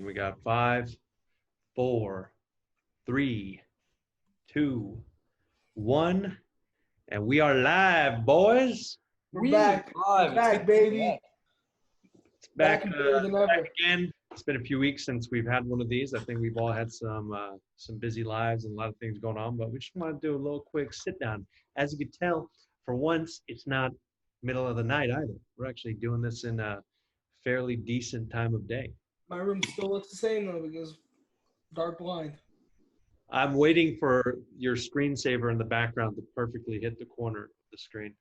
We got 5, 4, 3, 2, 1, and we are live, boys. We're back. Live. We're back, baby. It's back, and better than ever. back again. It's been a few weeks since we've had one of these. I think we've all had some busy lives and a lot of things going on, but we just want to do a little quick sit down. As you can tell, for once, it's not middle of the night either. We're actually doing this in a fairly decent time of day. My room still looks the same though because dark blind. I'm waiting for your screensaver in the background to perfectly hit the corner of the screen.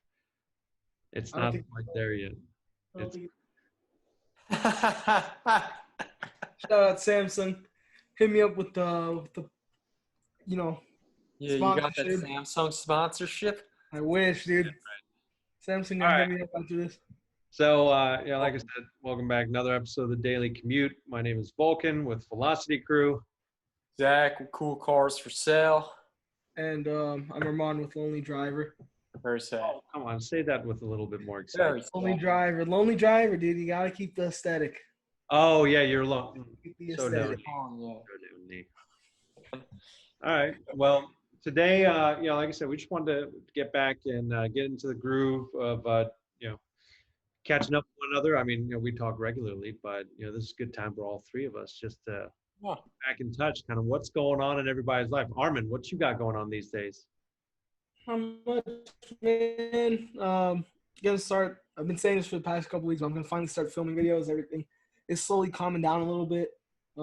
It's not quite there yet. Shout out Samsung. Hit me up with the Yeah, you got that Samsung sponsorship? I wish, dude. Samsung gonna hit me up after this. So, like I said, welcome back. Another episode of the Daily Commute. My name is Vulcan with Velocity Crew. Zach with Cool Cars for Sale. And I'm Ramon with Lonely Driver. Very sad. Oh, come on, say that with a little bit more excitement. Lonely Driver, dude. You gotta keep the aesthetic. Oh yeah, you're alone. Keep the So aesthetic. Oh, All right. Well, today, like I said, we just wanted to get back and get into the groove of, catching up with one another. I mean, we talk regularly, but this is a good time for all three of us just to back in touch. Kind of what's going on in everybody's life. Armin, what you got going on these days? How much, man? Gonna start. I've been saying this for the past couple weeks, but I'm gonna finally start filming videos. Everything is slowly calming down a little bit.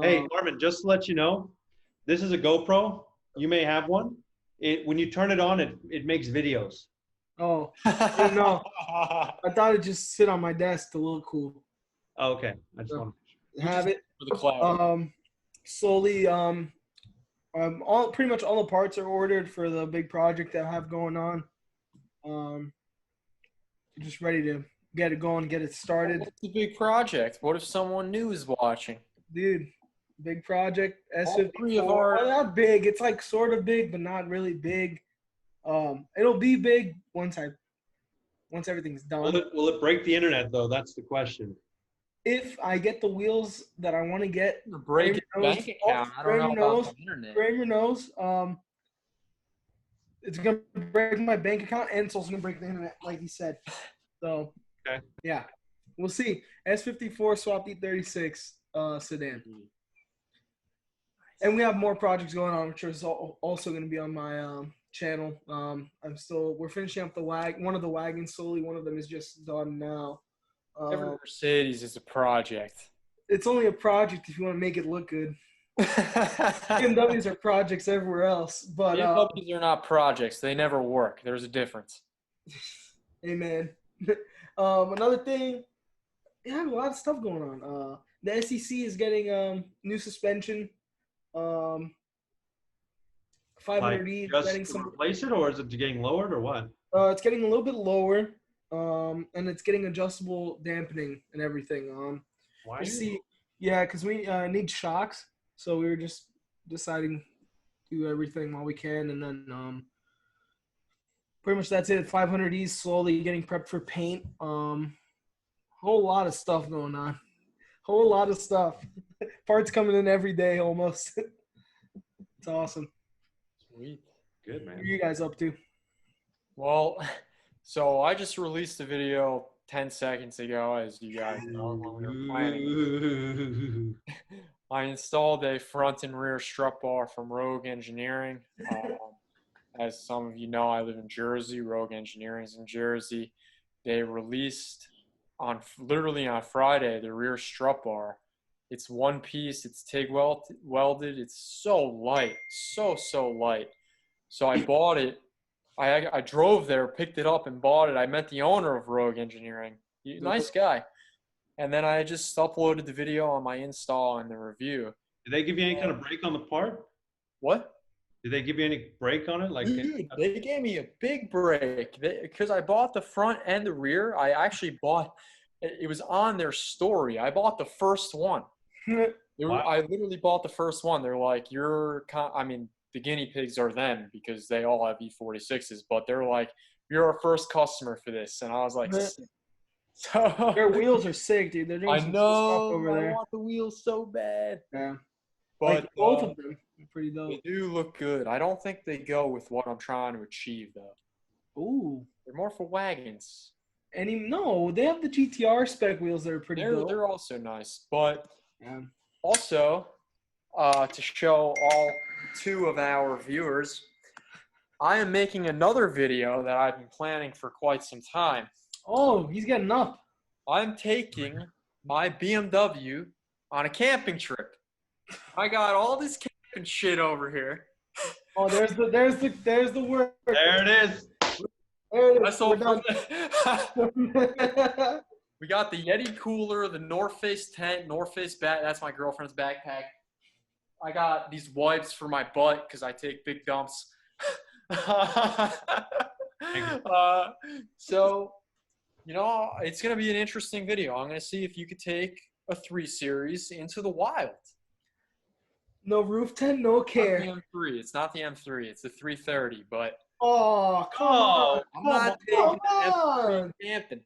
Hey, Armin, just to let you know, this is a GoPro. You may have one. When you turn it on, it makes videos. Oh, I didn't know. I thought it'd just sit on my desk to look cool. Oh, okay. I just want to have it for the cloud. Slowly. Pretty much all the parts are ordered for the big project that I have going on. Just ready to get it going, get it started. What's the big project? What if someone new is watching? Dude, big project. S54. Well, not big. It's like sort of big, but not really big. It'll be big once everything's done. Will it break the internet though? That's the question. If I get the wheels that I want to get, break your bank account. I don't know about the internet. Kramer knows. It's gonna break my bank account, and it's also gonna break the internet, like he said. So, okay. Yeah, we'll see. S54 swapped E36 sedan, and we have more projects going on, which is also gonna be on my channel. We're finishing up one of the wagons slowly. One of them is just done now. Every Mercedes is a project. It's only a project if you want to make it look good. BMWs are projects everywhere else, but BMWs are not projects. They never work. There's a difference. Amen. Another thing, you have a lot of stuff going on. The SEC is getting new suspension. 500E. Just to replace it, or is it getting lowered, or what? It's getting a little bit lower, and it's getting adjustable dampening and everything. Why? Yeah, because we need shocks, so we were just deciding to do everything while we can, and then pretty much that's it. 500E slowly getting prepped for paint. Whole lot of stuff going on. Whole lot of stuff. Parts coming in every day almost. It's awesome. Sweet. Good, man. What are you guys up to? Well, so I just released a video 10 seconds ago, as you guys know, when we were planning. I installed a front and rear strut bar from Rogue Engineering. As some of you know, I live in Jersey. Rogue Engineering is in Jersey. They released literally on Friday the rear strut bar. It's one piece. It's TIG welded. It's so light, so light. So I bought it. I drove there, picked it up, and bought it. I met the owner of Rogue Engineering. Nice guy. And then I just uploaded the video on my install and the review. Did they give you any kind of break on the part? What? Did they give you any break on it? Dude, they gave me a big break. Because I bought the front and the rear. I actually bought – it was on their story. I bought the first one. Wow. I literally bought the first one. They're like, the guinea pigs are them because they all have E46s, but they're like, you're our first customer for this. And I was like, So Their wheels are sick, dude. They're doing I some cool stuff know over I there. want the wheels so bad, Yeah, but like both of them are pretty they dope. do look good. I don't think they go with what I'm trying to achieve though. Ooh, They're more for wagons. no, they have the GTR spec wheels that are pretty dope. They're also nice, but Yeah. also to show all 2 of our viewers, I am making another video that I've been planning for quite some time. Oh, he's getting up. I'm taking my BMW on a camping trip. I got all this camping shit over here. Oh, there's the word. There it is. There it I is. saw We're done. We got the Yeti cooler, the North Face tent, North Face BaT. That's my girlfriend's backpack. I got these wipes for my butt because I take big dumps. So, it's going to be an interesting video. I'm going to see if you could take a 3 Series into the wild. No roof tent, no care. Not the M3. It's not the M3. It's the 330. But Oh, come on. I'm not taking Come the M3 on. camping.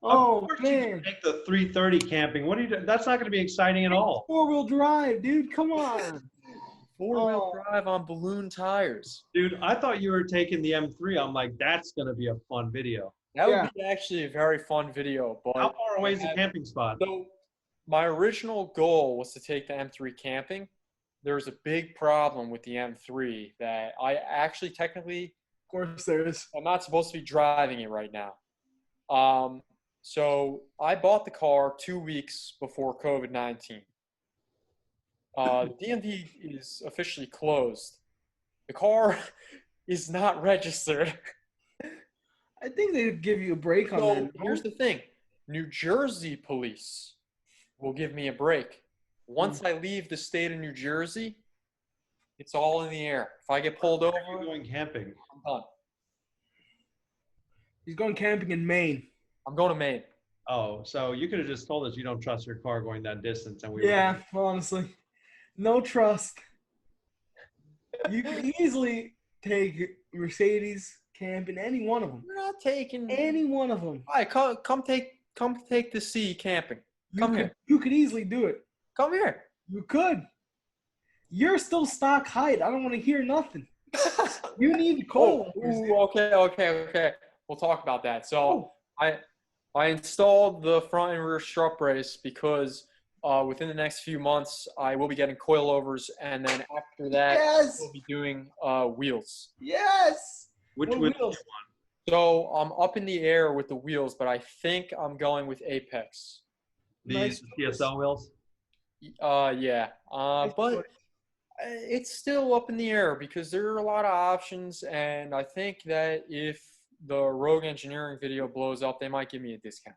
Oh, Of course you man. can take the 330 camping. What are you doing? That's not going to be exciting at all. 4-wheel drive, dude. Come on. 4-wheel drive on balloon tires. Dude, I thought you were taking the M3. I'm like, that's going to be a fun video. That would be actually a very fun video. But How far away is the camping spot? So my original goal was to take the M3 camping. There's a big problem with the M3 that I actually technically, Of course there is. I'm not supposed to be driving it right now. So I bought the car 2 weeks before COVID-19. The DMV is officially closed. The car is not registered. I think they'd give you a break on So that. here's the thing. New Jersey police will give me a break. Once I leave the state of New Jersey, it's all in the air. If I get pulled over, Where are you going camping? I'm done. He's going camping in Maine. I'm going to Maine. Oh, so you could have just told us you don't trust your car going that distance, and we Yeah, honestly. No trust. You could easily take Mercedes camping, any one of them. We're not taking Any one of them. All right, come take the C camping. Come here. You could easily do it. Come here. You could. You're still stock height. I don't want to hear nothing. You need coal. Okay. We'll talk about that. So I installed the front and rear strut brace because within the next few months I will be getting coilovers, and then after that we'll be doing wheels. Yes. Which What wheels? wheels? So I'm up in the air with the wheels, but I think I'm going with Apex. These TSL wheels? Yeah. But it's still up in the air because there are a lot of options, and I think that if the Rogue Engineering video blows up, they might give me a discount.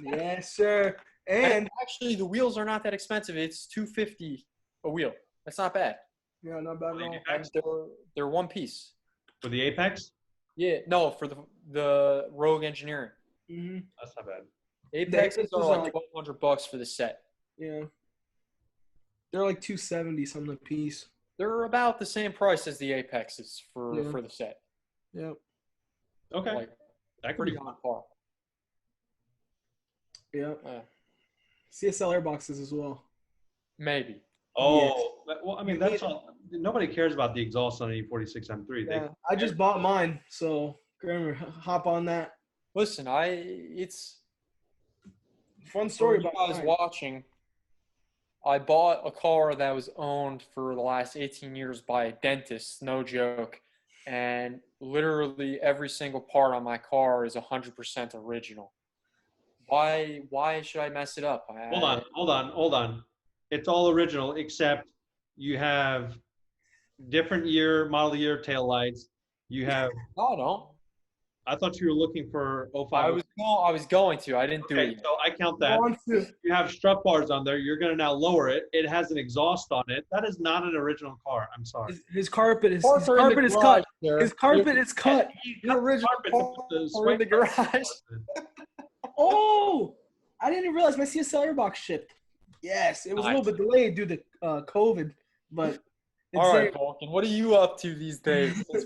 Yes, sir. And actually, the wheels are not that expensive. It's $250 a wheel. That's not bad. Yeah, not bad at all. Apex? They're one piece. For the Apex? Yeah, no, for the Rogue Engineering. Mm-hmm. That's not bad. Apexes Apexes are are like $1,200 for the set. Yeah. They're like $270 something a piece. They're about the same price as the Apexes for the set. Yep. Okay. Like, that could pretty be on par. Yep. Yeah. CSL airboxes as well. Maybe. Oh, well, I mean, that's all. Nobody cares about the exhaust on an E46 M3. Yeah, I just bought mine, so Kramer, hop on that. Listen, it's Fun story for you about guys mine. watching. I bought a car that was owned for the last 18 years by a dentist, no joke. And literally every single part on my car is 100% original. Why should I mess it up? Hold on. It's all original, except you have different model year taillights. You have. No, I don't. I thought you were looking for 05. I was going to. I didn't do it Okay, yet. so I count that. You have strut bars on there. You're going to now lower it. It has an exhaust on it. That is not an original car. I'm sorry. His carpet is Parts are in the garage, cut. sir. His carpet is cut. The original parts are in the garage. Oh, I didn't realize my CSL airbox shipped. Yes, it was a little bit delayed due to COVID, but it's All right, there. Vulcan, what are you up to these days? Since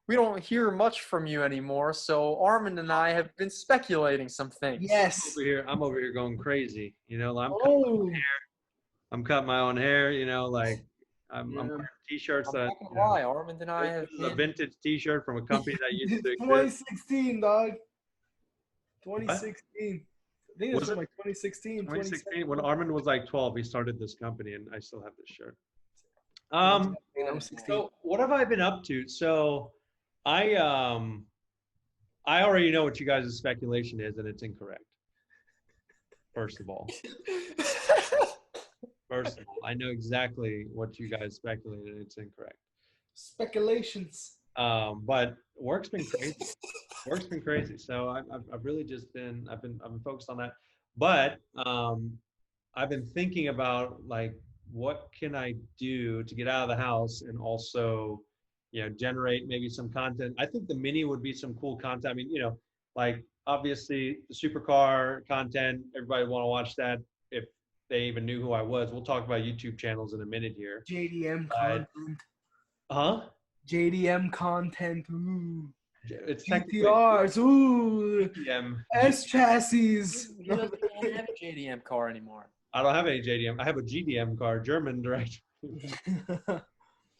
we we don't hear much from you anymore. So Armin and I have been speculating some things. Yes. I'm over here going crazy. You know, Oh. I'm cutting my own hair. You know, like I'm Yeah. wearing T-shirts I'm that. not gonna You know, lie, Armin and I this have is a been. vintage T-shirt from a company that used to exist. 2016, dog. What? 2016. I think it's Was from it like 2016, 2016? When 2017. Armin was like 12, he started this company, and I still have this shirt. I'm 16. So what have I been up to? So I I already know what you guys' speculation is, and it's incorrect. First of all, I know exactly what you guys speculated, and it's incorrect. Speculations. But work's been crazy. Work's been crazy. So I've really just been I've been focused on that. But I've been thinking about like what can I do to get out of the house and also, you know, generate maybe some content. I think the Mini would be some cool content. I mean, you know, like obviously the supercar content, everybody want to watch that if they even knew who I was. We'll talk about YouTube channels in a minute here. JDM But, content. huh? JDM content. Ooh. It's technically GTRs. Ooh. GDM. S chassis. He doesn't even have a JDM car anymore. I don't have any JDM. I have a GDM car, German direct. So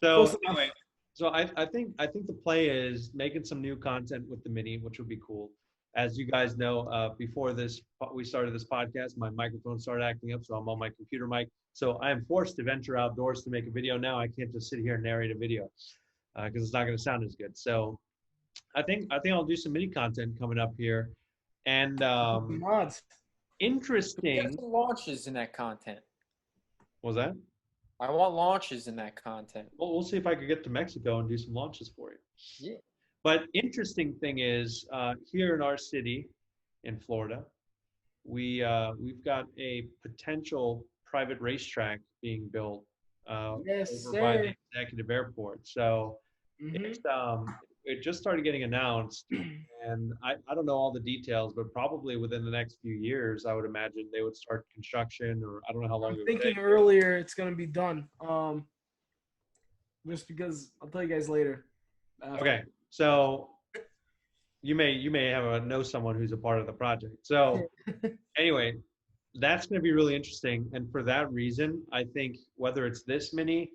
Close enough. anyway, so I think the play is making some new content with the Mini, which would be cool. As you guys know, before we started this podcast, my microphone started acting up, so I'm on my computer mic. So I am forced to venture outdoors to make a video now. I can't just sit here and narrate a video because it's not going to sound as good. So I think I'll do some Mini content coming up here, and Mods. Get interesting. some launches in that content. What was that? I want launches in that content. Well, we'll see if I could get to Mexico and do some launches for you. Yeah. But interesting thing is, here in our city, in Florida, we've got a potential private racetrack being built Yes, over by the sir. executive airport. So it just started getting announced, and I don't know all the details, but probably within the next few years, I would imagine they would start construction, or I don't know how long I'm it would thinking take. earlier it's gonna be done. Just because I'll tell you guys later. Okay, so you may know someone who's a part of the project. So anyway, that's going to be really interesting, and for that reason, I think whether it's this Mini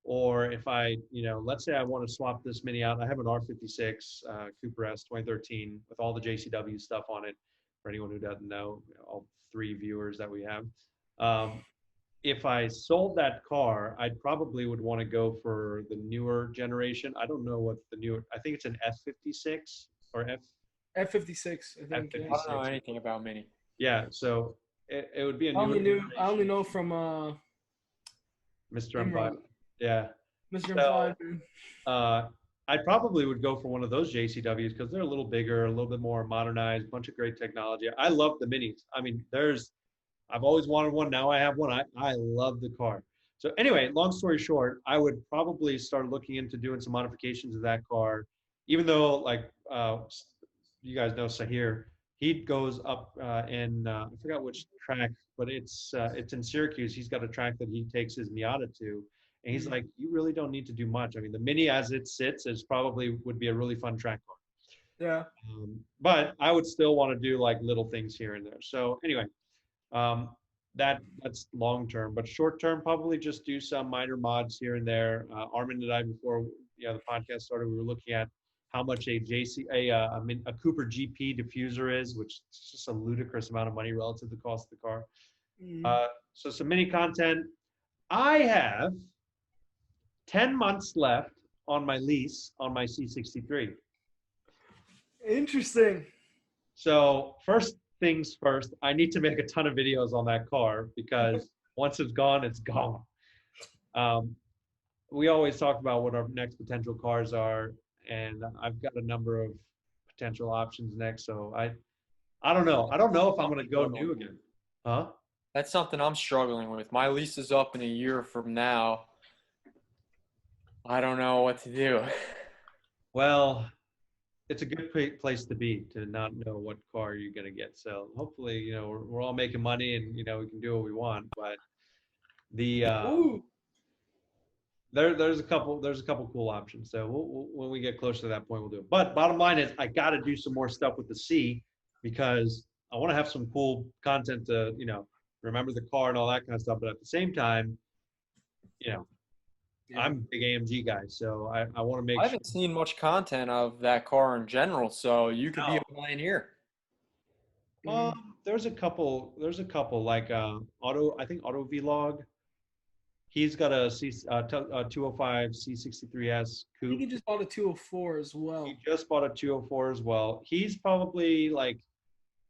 or if I, you know, let's say I want to swap this Mini out. I have an R56 Cooper S 2013 with all the JCW stuff on it. For anyone who doesn't know, all 3 viewers that we have. If I sold that car, I probably would want to go for the newer generation. I don't know what the newer. I think it's an F56 or F56, I think. I Yeah. don't know anything about Mini. Yeah, so it would be a I newer only generation. know from Mr. Emerald. M5. Yeah. Mr. So, M5. I probably would go for one of those JCWs because they're a little bigger, a little bit more modernized, bunch of great technology. I love the Minis. I mean, I've always wanted one. Now I have one. I love the car. So anyway, long story short, I would probably start looking into doing some modifications of that car, even though like you guys know Sahir, he goes up I forgot which track, but it's in Syracuse. He's got a track that he takes his Miata to, and he's like, you really don't need to do much. I mean, the Mini as it sits is probably would be a really fun track car. Yeah. But I would still want to do like little things here and there. So anyway, that's long term, but short term, probably just do some minor mods here and there. Armin and I, before the podcast started, we were looking at how much a Cooper GP diffuser is, which is just a ludicrous amount of money relative to the cost of the car. So some Mini content. I have 10 months left on my lease on my C63. Interesting. So first things first, I need to make a ton of videos on that car because once it's gone, it's gone. We always talk about what our next potential cars are, and I've got a number of potential options next. So I don't know. I don't know if I'm going to go new again. Huh? That's something I'm struggling with. My lease is up in a year from now. I don't know what to do. Well, it's a good place to be, to not know what car you're going to get. So hopefully, we're all making money and, we can do what we want. But the there's a couple cool options. So when we get closer to that point, we'll do it. But bottom line is, I got to do some more stuff with the C because I want to have some cool content to remember the car and all that kind of stuff. But at the same time, you know, Yeah. I'm a big AMG guy, so I want to make I sure. haven't seen much content of that car in general, so you could be No. a pioneer. Mhm. There's a couple like I think Auto Vlog. He's got a 205 C63S I think coupe. he just bought a 204 as well. He just bought a 204 as well. He's probably like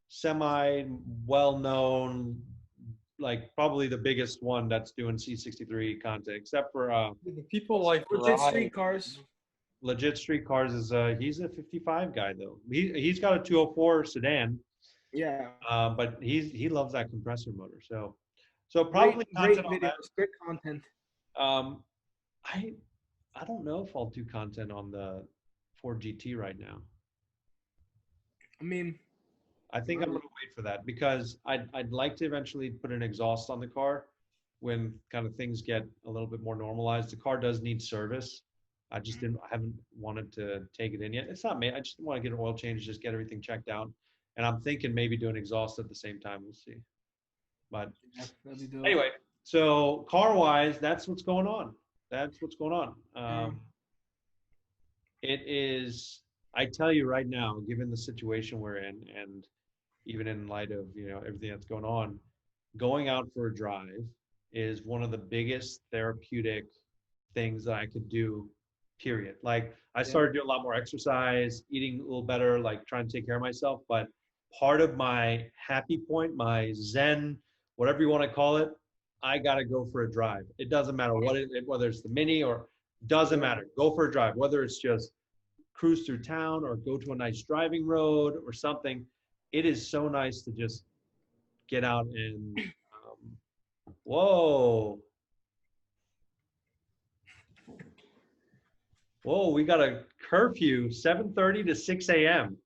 semi well known, like probably the biggest one that's doing C63 content, except for The people like Legit drive. street cars. Legit Street Cars is he's a 55 guy though. He's got a 204 sedan, Yeah. but he loves that compressor motor. So Great, probably great content on videos, great content. that. I don't know if I'll do content on the Ford GT right now. I mean, I think I'm gonna wait for that because I'd like to eventually put an exhaust on the car when kind of things get a little bit more normalized. The car does need service. I haven't wanted to take it in yet. It's not me. I just want to get an oil change, just get everything checked out. And I'm thinking maybe do an exhaust at the same time. We'll see. But yeah, that'd be dope. anyway, so car wise, that's what's going on. That's what's going on. It is, I tell you right now, given the situation we're in, and even in light of everything that's going on, going out for a drive is one of the biggest therapeutic things that I could do, period. Like I started doing a lot more exercise, eating a little better, like trying to take care of myself. But part of my happy point, my zen, whatever you want to call it, I got to go for a drive. It doesn't matter whether it's the Mini or doesn't matter. Go for a drive, whether it's just cruise through town or go to a nice driving road or something. It is so nice to just get out and whoa, we got a curfew, 7:30 to 6 a.m.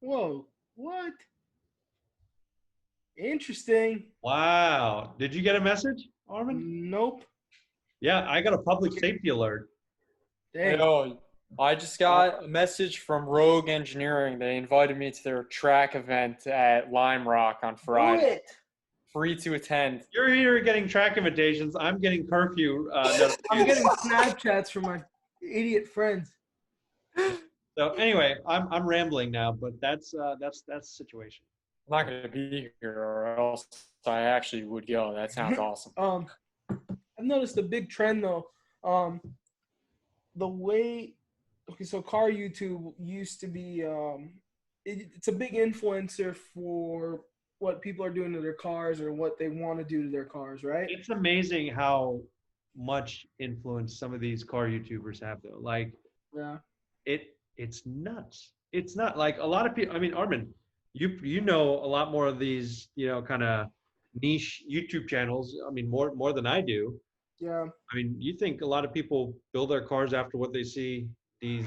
Whoa, what? Interesting. Wow. Did you get a message, Armin? Nope. Yeah, I got a public safety alert. Dang. Yo, I just got a message from Rogue Engineering. They invited me to their track event at Lime Rock on Do Friday. it. Free to attend. You're here getting track invitations. I'm getting curfew. I'm getting Snapchats from my idiot friends. So anyway, I'm rambling now, but that's the situation. I'm not going to be here, or else I actually would go. That sounds awesome. I've noticed a big trend though. The way, so car YouTube used to be, it's a big influencer for what people are doing to their cars or what they want to do to their cars, right? It's amazing how much influence some of these car YouTubers have, though. Like, Yeah. it's nuts. It's not like a lot of people. I mean, Armin, you know a lot more of these, kind of niche YouTube channels. I mean, more than I do. Yeah. I mean, you think a lot of people build their cars after what they see these?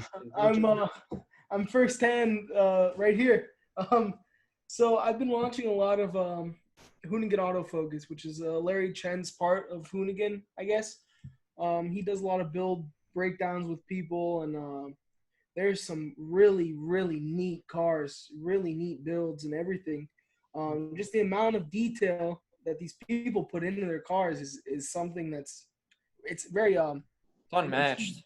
I'm firsthand right here. So I've been watching a lot of Hoonigan Autofocus, which is Larry Chen's part of Hoonigan, I guess. He does a lot of build breakdowns with people, and there's some really, really neat cars, really neat builds and everything. Just the amount of detail that these people put into their cars is something it's very Unmatched.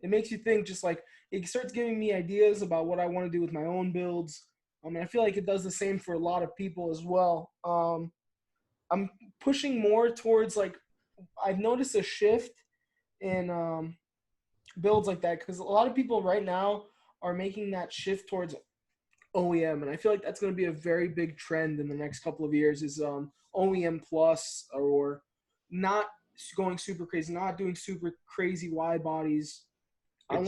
It makes you think. Just like it starts giving me ideas about what I want to do with my own builds. And I feel like it does the same for a lot of people as well. I'm pushing more towards, like, I've noticed a shift in builds like that, because a lot of people right now are making that shift towards OEM, and I feel like that's going to be a very big trend in the next couple of years, is OEM plus, or not going super crazy, not doing super crazy wide bodies. I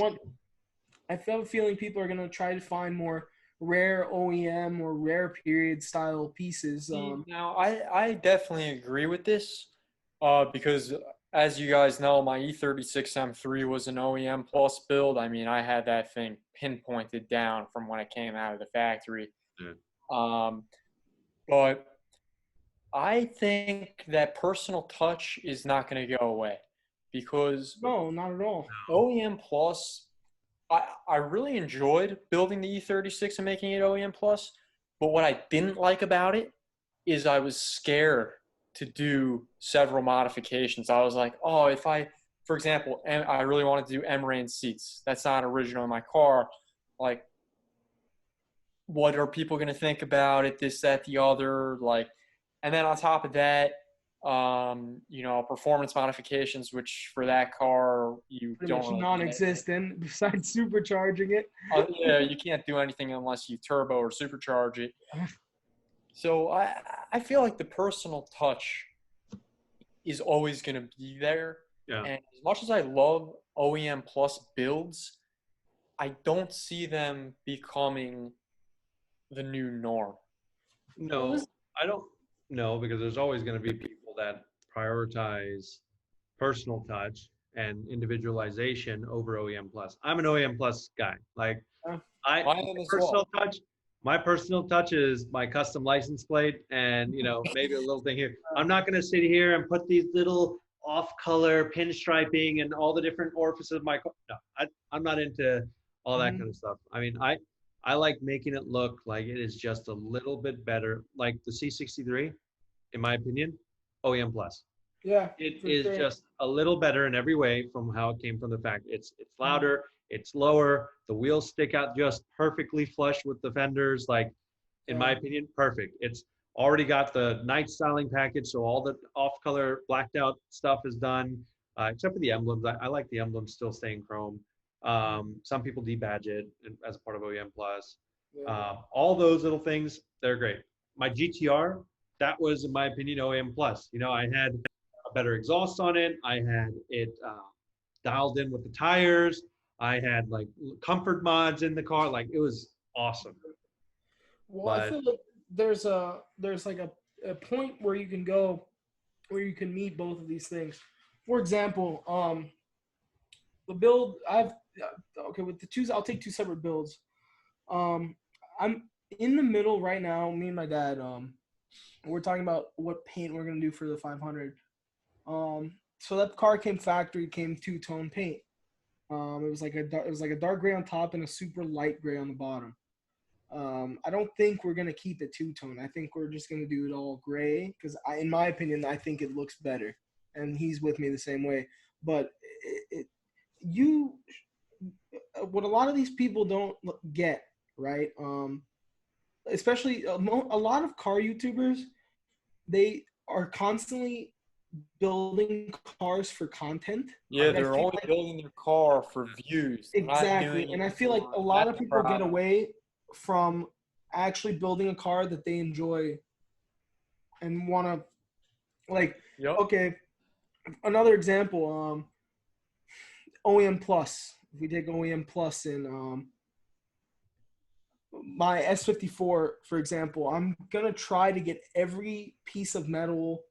feel a feeling people are going to try to find more rare OEM or rare period style pieces. Now, I definitely agree with this because, as you guys know, my E36 M3 was an OEM plus build. I mean, I had that thing pinpointed down from when it came out of the factory. Yeah. But I think that personal touch is not going to go away, because No, not at all. OEM Plus, I really enjoyed building the E36 and making it OEM Plus, but what I didn't like about it is I was scared to do several modifications. I was like, oh, if I, for example, and I really wanted to do M-Rain seats. That's not original in my car. Like, what are people going to think about it? This, that, the other. Like, and then on top of that, you know, performance modifications, which for that car you Pretty don't much really non-existent besides supercharging it. yeah, you can't do anything unless you turbo or supercharge it. So I feel like the personal touch is always going to be there. Yeah. And as much as I love OEM Plus builds, I don't see them becoming the new norm. No, I don't know, because there's always going to be people that prioritize personal touch and individualization over OEM Plus. I'm an OEM Plus guy. Like, Yeah. I am as well. My personal touch is my custom license plate and, you know, maybe a little thing here. I'm not going to sit here and put these little off-color pinstriping and all the different orifices of my car. No, I'm not into all that kind of stuff. I mean, I like making it look like it is just a little bit better. Like the C63, in my opinion, OEM Plus. Yeah. It for is sure. just a little better in every way from how it came from the fact. It's louder, it's lower, the wheels stick out just perfectly flush with the fenders. Like, in my opinion, perfect. It's already got the night styling package, so all the off-color blacked out stuff is done, except for the emblems. I like the emblems still staying chrome. Some people debadge it as a part of OEM Plus. All those little things, they're great. My GTR, that was, in my opinion, OEM Plus. You know, I had a better exhaust on it. I had it dialed in with the tires. I had like comfort mods in the car. Like, it was awesome. Well, I feel like there's like a point where you can go where you can meet both of these things. For example, the build okay, with the two, I'll take two separate builds. I'm in the middle right now. Me and my dad, we're talking about what paint we're gonna do for the 500. So that car came factory, came two-tone paint. It was like a dark gray on top and a super light gray on the bottom. I don't think we're gonna keep it two-tone. I think we're just gonna do it all gray because, in my opinion, I think it looks better, and he's with me the same way. But what a lot of these people don't get, right? Especially a lot of car YouTubers, they are constantly building cars for content. Yeah, they're only building their car for views. Exactly, and I feel like a lot of people get away from actually building a car that they enjoy and want to, like, okay, another example, OEM Plus. If we take OEM Plus in my S54, for example, I'm going to try to get every piece of metal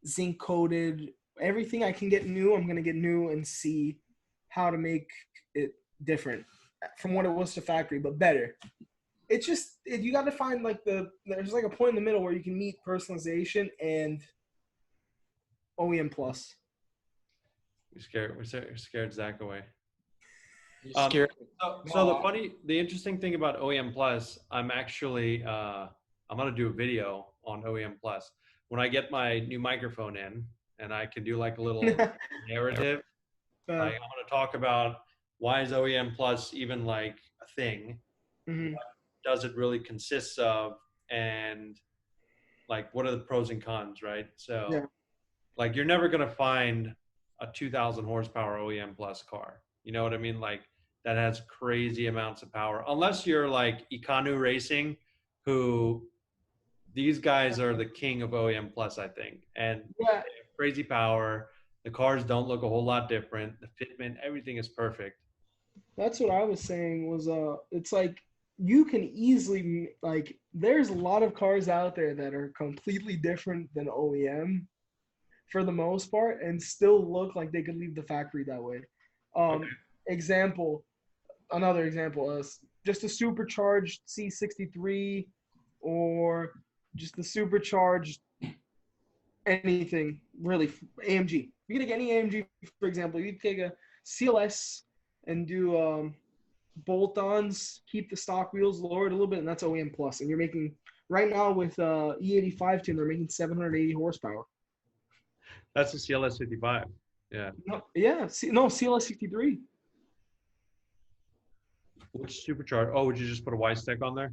zinc coated. Everything I can get new, I'm going to get new and see how to make it different from what it was to factory, but better. It's just, you got to find like there's like a point in the middle where you can meet personalization and OEM Plus. We're scared Zach away. Scared. So the interesting thing about OEM Plus, I'm actually, I'm going to do a video on OEM Plus. When I get my new microphone in and I can do like a little narrative, like, I'm going to talk about why is OEM Plus even like a thing? What does it really consist of? And like, what are the pros and cons, right? So like, you're never going to find a 2000 horsepower OEM Plus car. You know what I mean? Like, that has crazy amounts of power, unless you're like Ikanu Racing, who these guys are the king of OEM Plus, I think. And they have crazy power. The cars don't look a whole lot different. The fitment, everything is perfect. That's what I was saying was, it's like you can easily, like, there's a lot of cars out there that are completely different than OEM for the most part and still look like they could leave the factory that way. Another example is just a supercharged C63 or just the supercharged anything, really, AMG. you take any AMG, for example, you take a CLS and do bolt-ons, keep the stock wheels lowered a little bit, and that's OEM plus. And you're making right now with E85 tune, they're making 780 horsepower. That's the CLS 55. Yeah. No, yeah, no CLS 63. Which supercharger? Oh, would you just put a Y-stick on there?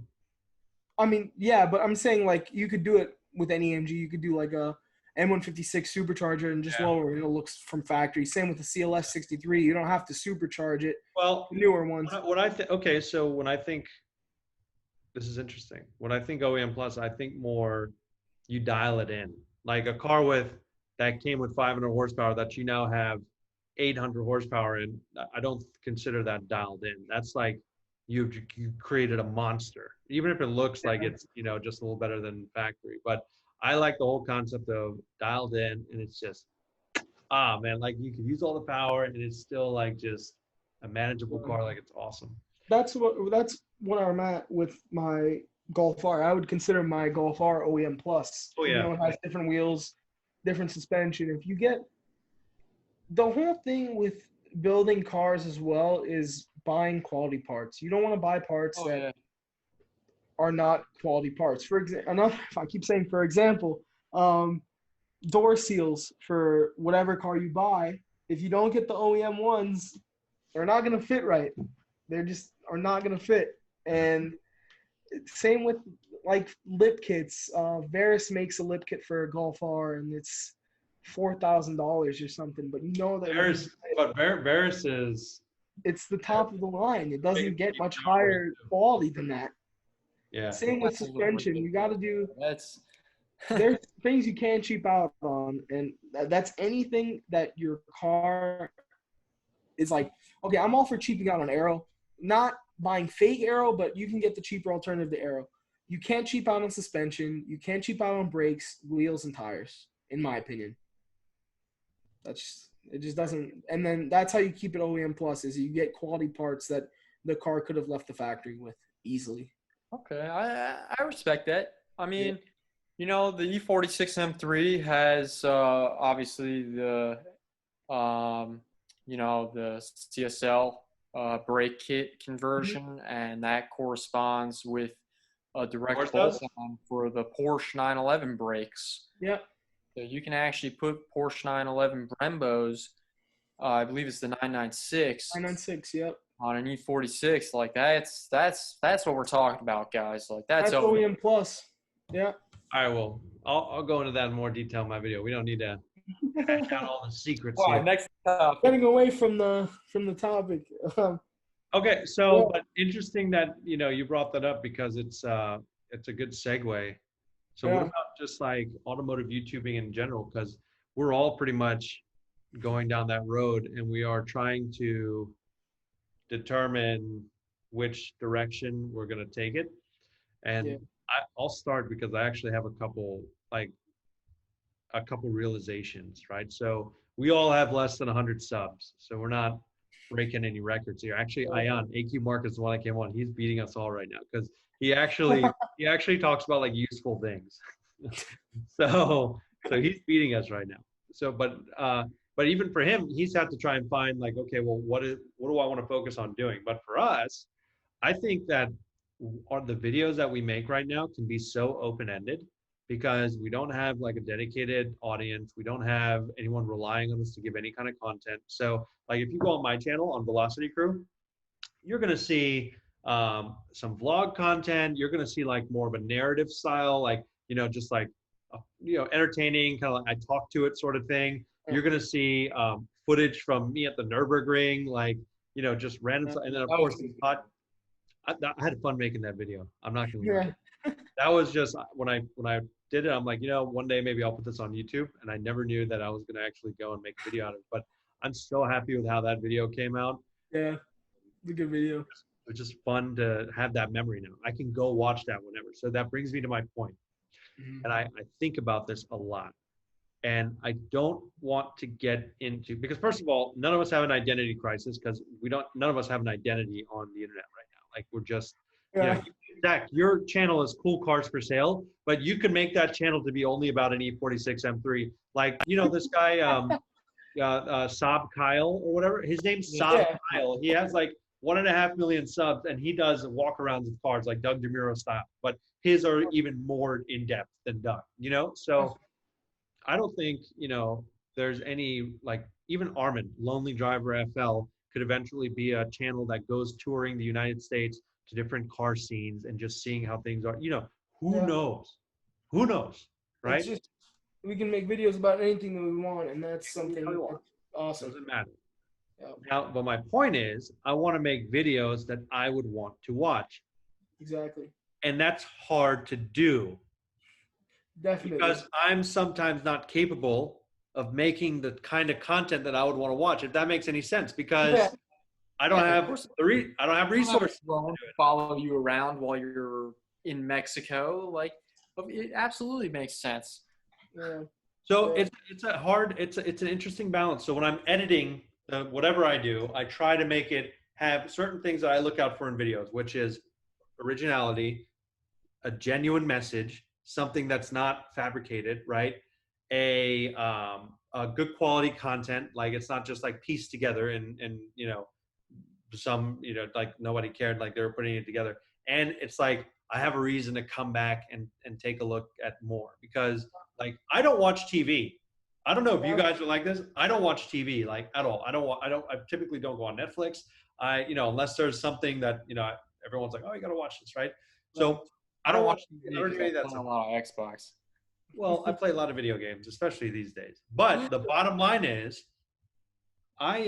I mean, yeah, but I'm saying like you could do it with any AMG. You could do like a M156 supercharger and just lower it. It looks from factory. Same with the CLS 63. You don't have to supercharge it. Well, the newer ones. Okay, so when I think, this is interesting. When I think OEM plus, I think more you dial it in. Like a car that came with 500 horsepower that you now have 800 horsepower in. I don't consider that dialed in. That's like you created a monster, even if it looks like it's, you know, just a little better than factory. But I like the whole concept of dialed in, and it's just, man, like you can use all the power and it's still like just a manageable car. Like it's awesome. That's what I'm at with my Golf R. I would consider my Golf R OEM plus. Oh yeah. You know, it has different wheels, different suspension. If you get the whole thing with building cars as well is buying quality parts. You don't want to buy parts are not quality parts. For example, I keep saying, for example, door seals for whatever car you buy, if you don't get the OEM ones, they're not going to fit right. They're just are not going to fit. And same with like lip kits. Varus makes a lip kit for a Golf R, and it's $4,000 or something. But you know that Varus is, it's the top of the line. It doesn't get much higher quality than that. Yeah. Same with suspension. You got to do. There's things you can't cheap out on, and that's anything that your car is like. Okay, I'm all for cheaping out on aero, not buying fake aero, but you can get the cheaper alternative to aero. You can't cheap out on suspension. You can't cheap out on brakes, wheels, and tires, in my opinion. It just doesn't. And then that's how you keep it OEM plus is you get quality parts that the car could have left the factory with easily. Okay, I respect that. I mean, you know, the E46 M3 has obviously the you know, the CSL brake kit conversion, and that corresponds with a direct bolt-on for the Porsche 911 brakes. Yep. So you can actually put Porsche 911 Brembos, I believe it's the 996. 996, yep. On an E46, like that's what we're talking about, guys. Like that's OEM plus. Yeah. All right, well, I'll go into that in more detail in my video. We don't need to hash out all the secrets here. Next topic. Getting away from the topic. Okay, so but interesting that you brought that up because it's a good segue. So what about just like automotive YouTubing in general? Because we're all pretty much going down that road, and we are trying to determine which direction we're going to take it. And I'll start because I actually have a couple realizations, right? So we all have less than 100 subs, so we're not breaking any records here. Actually, Ion, AQ Mark is the one that came on. He's beating us all right now because he actually talks about like useful things. so he's beating us right now. So but even for him, he's had to try and find like, okay, well, what do I want to focus on doing? But for us, I think that the videos that we make right now can be so open-ended because we don't have like a dedicated audience. We don't have anyone relying on us to give any kind of content. So like if you go on my channel on Velocity Crew, you're going to see some vlog content. You're going to see like more of a narrative style, like, just like, entertaining, kind of like I talk to it sort of thing. You're going to see footage from me at the Nürburgring, like, just random stuff. And then of course, I had fun making that video. I'm not going to lie. That was just when I did it, I'm like, one day maybe I'll put this on YouTube. And I never knew that I was going to actually go and make a video out of it. But I'm so happy with how that video came out. Yeah, it's a good video. It was just fun to have that memory now. I can go watch that whenever. So that brings me to my point. And I think about this a lot. And I don't want to get into, because first of all, none of us have an identity crisis because none of us have an identity on the internet right now. Like we're just, Zach, your channel is Cool Cars for Sale, but you can make that channel to be only about an E46 M3. Like, this guy, Saab Kyle or whatever. His name's Saab Yeah. Kyle. He has like 1.5 million subs, and he does walk-arounds with cars like Doug DeMuro style. But his are even more in depth than Doug. So I don't think there's any like even Armin Lonely Driver FL could eventually be a channel that goes touring the United States to different car scenes and just seeing how things are. Who Yeah. knows? Who knows? Right? It's just we can make videos about anything that we want, and that's something Anything we want. that's awesome. Doesn't matter. Yeah. Now, but my point is, I want to make videos that I would want to watch. Exactly. And that's hard to do Definitely. because I'm sometimes not capable of making the kind of content that I would want to watch, if that makes any sense, because Yeah. I don't Yeah, of have course. I don't have resources. Won't follow you around while you're in Mexico. Like, it absolutely makes sense. Yeah. So Yeah. it's an interesting balance. So when I'm editing whatever I do, I try to make it have certain things that I look out for in videos, which is originality, a genuine message, something that's not fabricated, right? A good quality content, like it's not just like pieced together and some like nobody cared, like they were putting it together. And it's like I have a reason to come back and take a look at more, because like I don't watch TV. I don't know if you guys are like this. I don't watch TV like at all. I typically don't go on Netflix. Unless there's something that everyone's like, oh, you got to watch this, right? So I don't watch TV I don't do any of that play stuff. a lot of Xbox. Well, I play a lot of video games, especially these days. But the bottom line is, I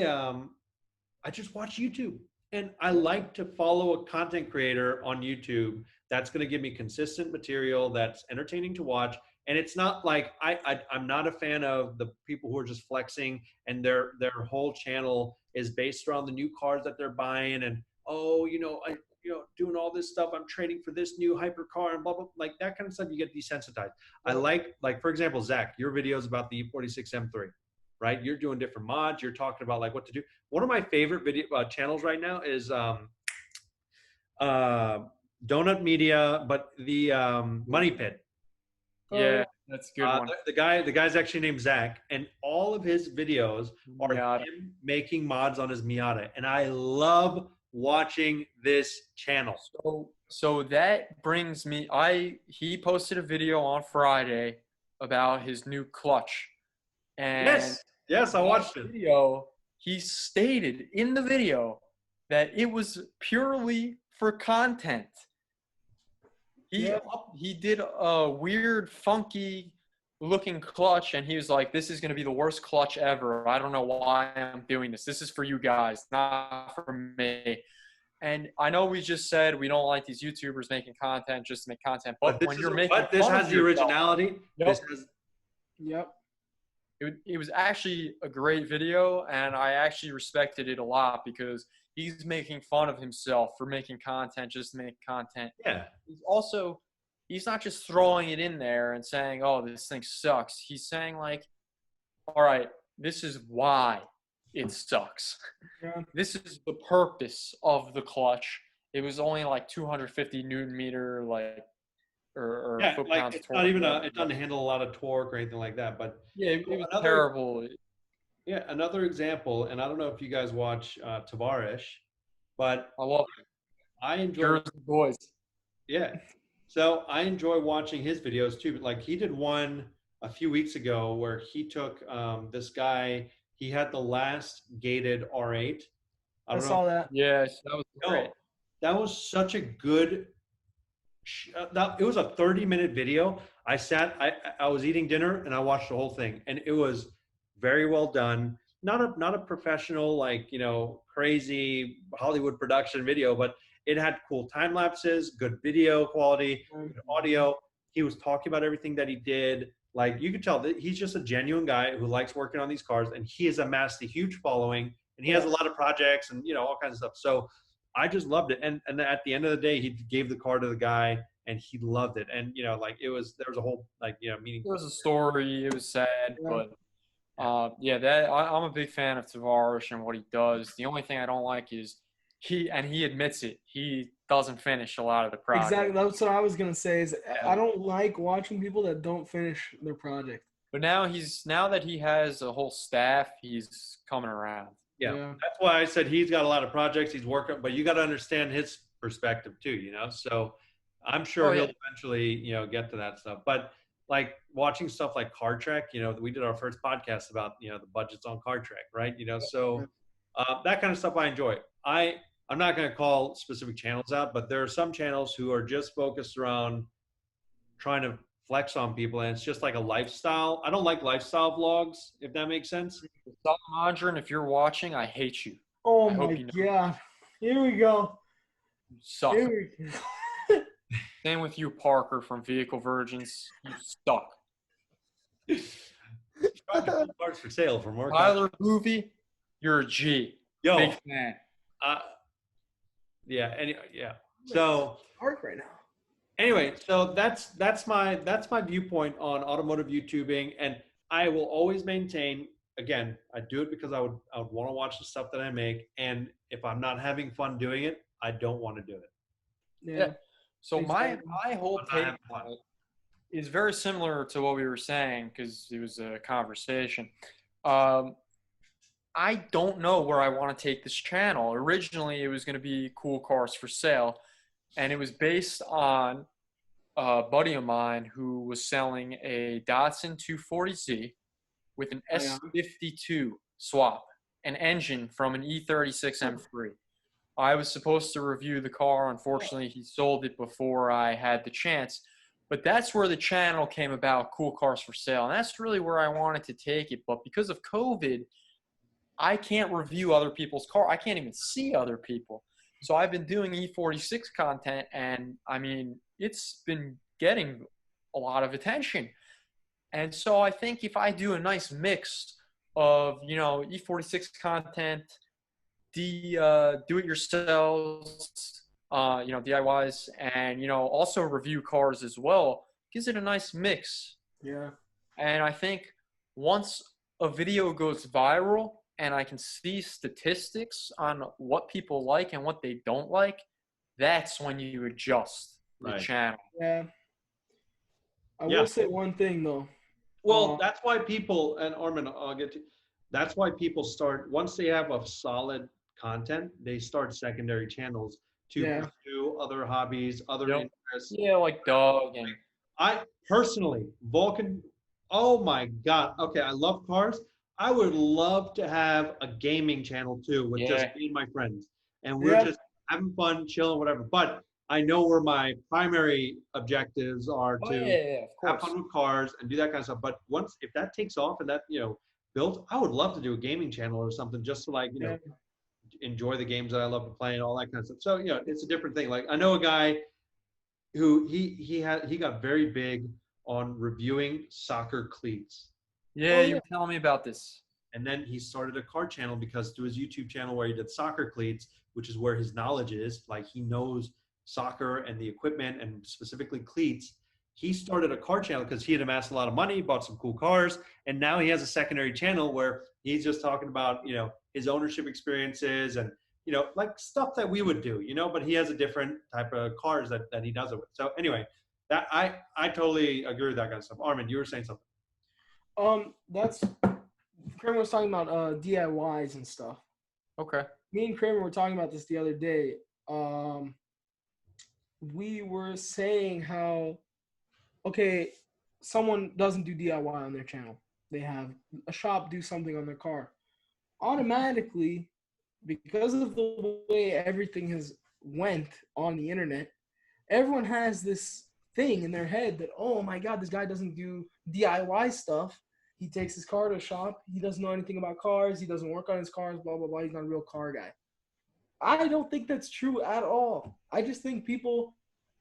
just watch YouTube, and I like to follow a content creator on YouTube that's going to give me consistent material that's entertaining to watch. And it's not like I'm not a fan of the people who are just flexing and their whole channel is based around the new cars that they're buying and doing all this stuff. I'm trading for this new hypercar and blah blah, like that kind of stuff. You get desensitized. I like for example, Zach, your videos about the E46 M3, right? You're doing different mods. You're talking about like what to do. One of my favorite video channels right now is Donut Media, but the Money Pit. Yeah, that's a good one. The guy's actually named Zach, and all of his videos are Miata. him making mods on his Miata, and I love watching this channel. So that brings me. He posted a video on Friday about his new clutch, and yes, I watched it. Video, he stated in the video that it was purely for content. He did a weird, funky looking clutch, and he was like, this is going to be the worst clutch ever. I don't know why I'm doing this. This is for you guys, not for me. And I know we just said we don't like these YouTubers making content just to make content, but when you're making but this has the originality. Yep. Yep. It was actually a great video, and I actually respected it a lot because he's making fun of himself for making content just to make content. Yeah. He's not just throwing it in there and saying, oh, this thing sucks. He's saying like, all right, this is why it sucks. Yeah. This is the purpose of the clutch. It was only like 250 Newton meter, or foot like pounds it's torque. not even it doesn't handle a lot of torque or anything like that. But yeah, it was terrible. Yeah, another example, and I don't know if you guys watch Tavares, but I love it. I enjoy Jersey boys. Yeah, so I enjoy watching his videos too. But like he did one a few weeks ago where he took this guy. He had the last gated R8. I saw that. Yes, that was great. That was such a good. It was a 30-minute video. I was eating dinner and I watched the whole thing, and it was very well done. Not a professional, like, crazy Hollywood production video, but it had cool time lapses, good video quality, good audio. He was talking about everything that he did. Like, you could tell that he's just a genuine guy who likes working on these cars, and he has amassed a huge following, and he has a lot of projects and all kinds of stuff. So I just loved it. And at the end of the day, he gave the car to the guy, and he loved it. And there was a whole meaning. There was a story. It was sad, but I'm a big fan of Tavares and what he does. The only thing I don't like is he admits it. He doesn't finish a lot of the project. Exactly. That's what I was gonna say. I don't like watching people that don't finish their project. But now that he has a whole staff, he's coming around. Yeah. Yeah. That's why I said he's got a lot of projects he's working, but you got to understand his perspective too, you know? So I'm sure Oh, he'll yeah. eventually, you know, get to that stuff. But like watching stuff like Car Trek, you know, we did our first podcast about, you know, the budgets on Car Trek, right? You know, so that kind of stuff I enjoy. I'm not going to call specific channels out, but there are some channels who are just focused around trying to flex on people, and it's just like a lifestyle. I don't like lifestyle vlogs, if that makes sense. Salamandra, if you're watching, I hate you. Oh I hope my you know. God. Here we go. You suck. Here we go. Same with you, Parker from Vehicle Virgins. You suck. Parts for sale for more. Tyler Boovy, you're a G. Yo, Big fan. yeah. Yeah. So Park right now. anyway, so that's my viewpoint on automotive YouTubing, and I will always maintain. Again, I do it because I would want to watch the stuff that I make, and if I'm not having fun doing it, I don't want to do it. Yeah. So my Exactly. whole But I take have fun. on it is very similar to what we were saying because it was a conversation. I don't know where I want to take this channel. Originally, it was going to be cool cars for sale, and it was based on a buddy of mine who was selling a Datsun 240Z with an S52 swap, an engine from an E36 M3. I was supposed to review the car. Unfortunately, he sold it before I had the chance. But that's where the channel came about, Cool Cars for Sale. And that's really where I wanted to take it. But because of COVID, I can't review other people's car. I can't even see other people. So I've been doing E46 content, and I mean, it's been getting a lot of attention. And so I think if I do a nice mix of, you know, E46 content, do-it-yourselves, you know, DIYs, and, you know, also review cars as well, gives it a nice mix. Yeah. And I think once a video goes viral and I can see statistics on what people like and what they don't like, that's when you adjust the Right. channel. Yeah. I Yeah. will say one thing though. Well, that's why people, and Armin, I'll get to, that's why people start, once they have a solid content, they start secondary channels to pursue other hobbies, other interests. Yeah, like Doug and I personally, Vulcan, oh my God. Okay, I love cars. I would love to have a gaming channel too with just me and my friends. And we're just having fun, chilling, whatever. But I know where my primary objectives are to have fun with cars and do that kind of stuff. But once, if that takes off and that, you know, built, I would love to do a gaming channel or something just to like, you know, enjoy the games that I love to play and all that kind of stuff. So, you know, it's a different thing. Like I know a guy who he got very big on reviewing soccer cleats. Yeah, you were telling me about this. And then he started a car channel because to his YouTube channel where he did soccer cleats, which is where his knowledge is, like he knows soccer and the equipment and specifically cleats. He started a car channel because he had amassed a lot of money, bought some cool cars, and now he has a secondary channel where he's just talking about, you know, his ownership experiences and, you know, like stuff that we would do, you know, but he has a different type of cars that he does it with. So anyway, that I totally agree with that kind of stuff. Armin, you were saying something. That's Kramer was talking about DIYs and stuff. Okay. Me and Kramer were talking about this the other day. We were saying how, okay, someone doesn't do DIY on their channel. They have a shop do something on their car. Automatically, because of the way everything has went on the internet, everyone has this thing in their head that, oh my God, this guy doesn't do DIY stuff. He takes his car to a shop. He doesn't know anything about cars. He doesn't work on his cars, blah, blah, blah. He's not a real car guy. I don't think that's true at all. I just think people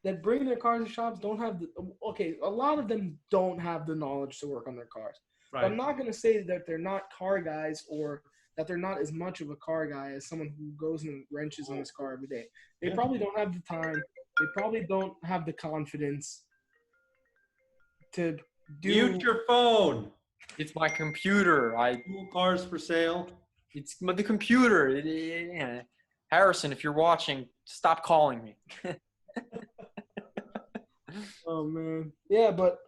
that bring their cars to shops don't have the, okay, a lot of them don't have the knowledge to work on their cars. Right. But I'm not going to say that they're not car guys or that they're not as much of a car guy as someone who goes and wrenches on his car every day. They probably don't have the time. They probably don't have the confidence to do. Mute your phone. It's my computer. Cool cars for sale. It's the computer. Yeah. Harrison, if you're watching, stop calling me. Oh man, yeah, but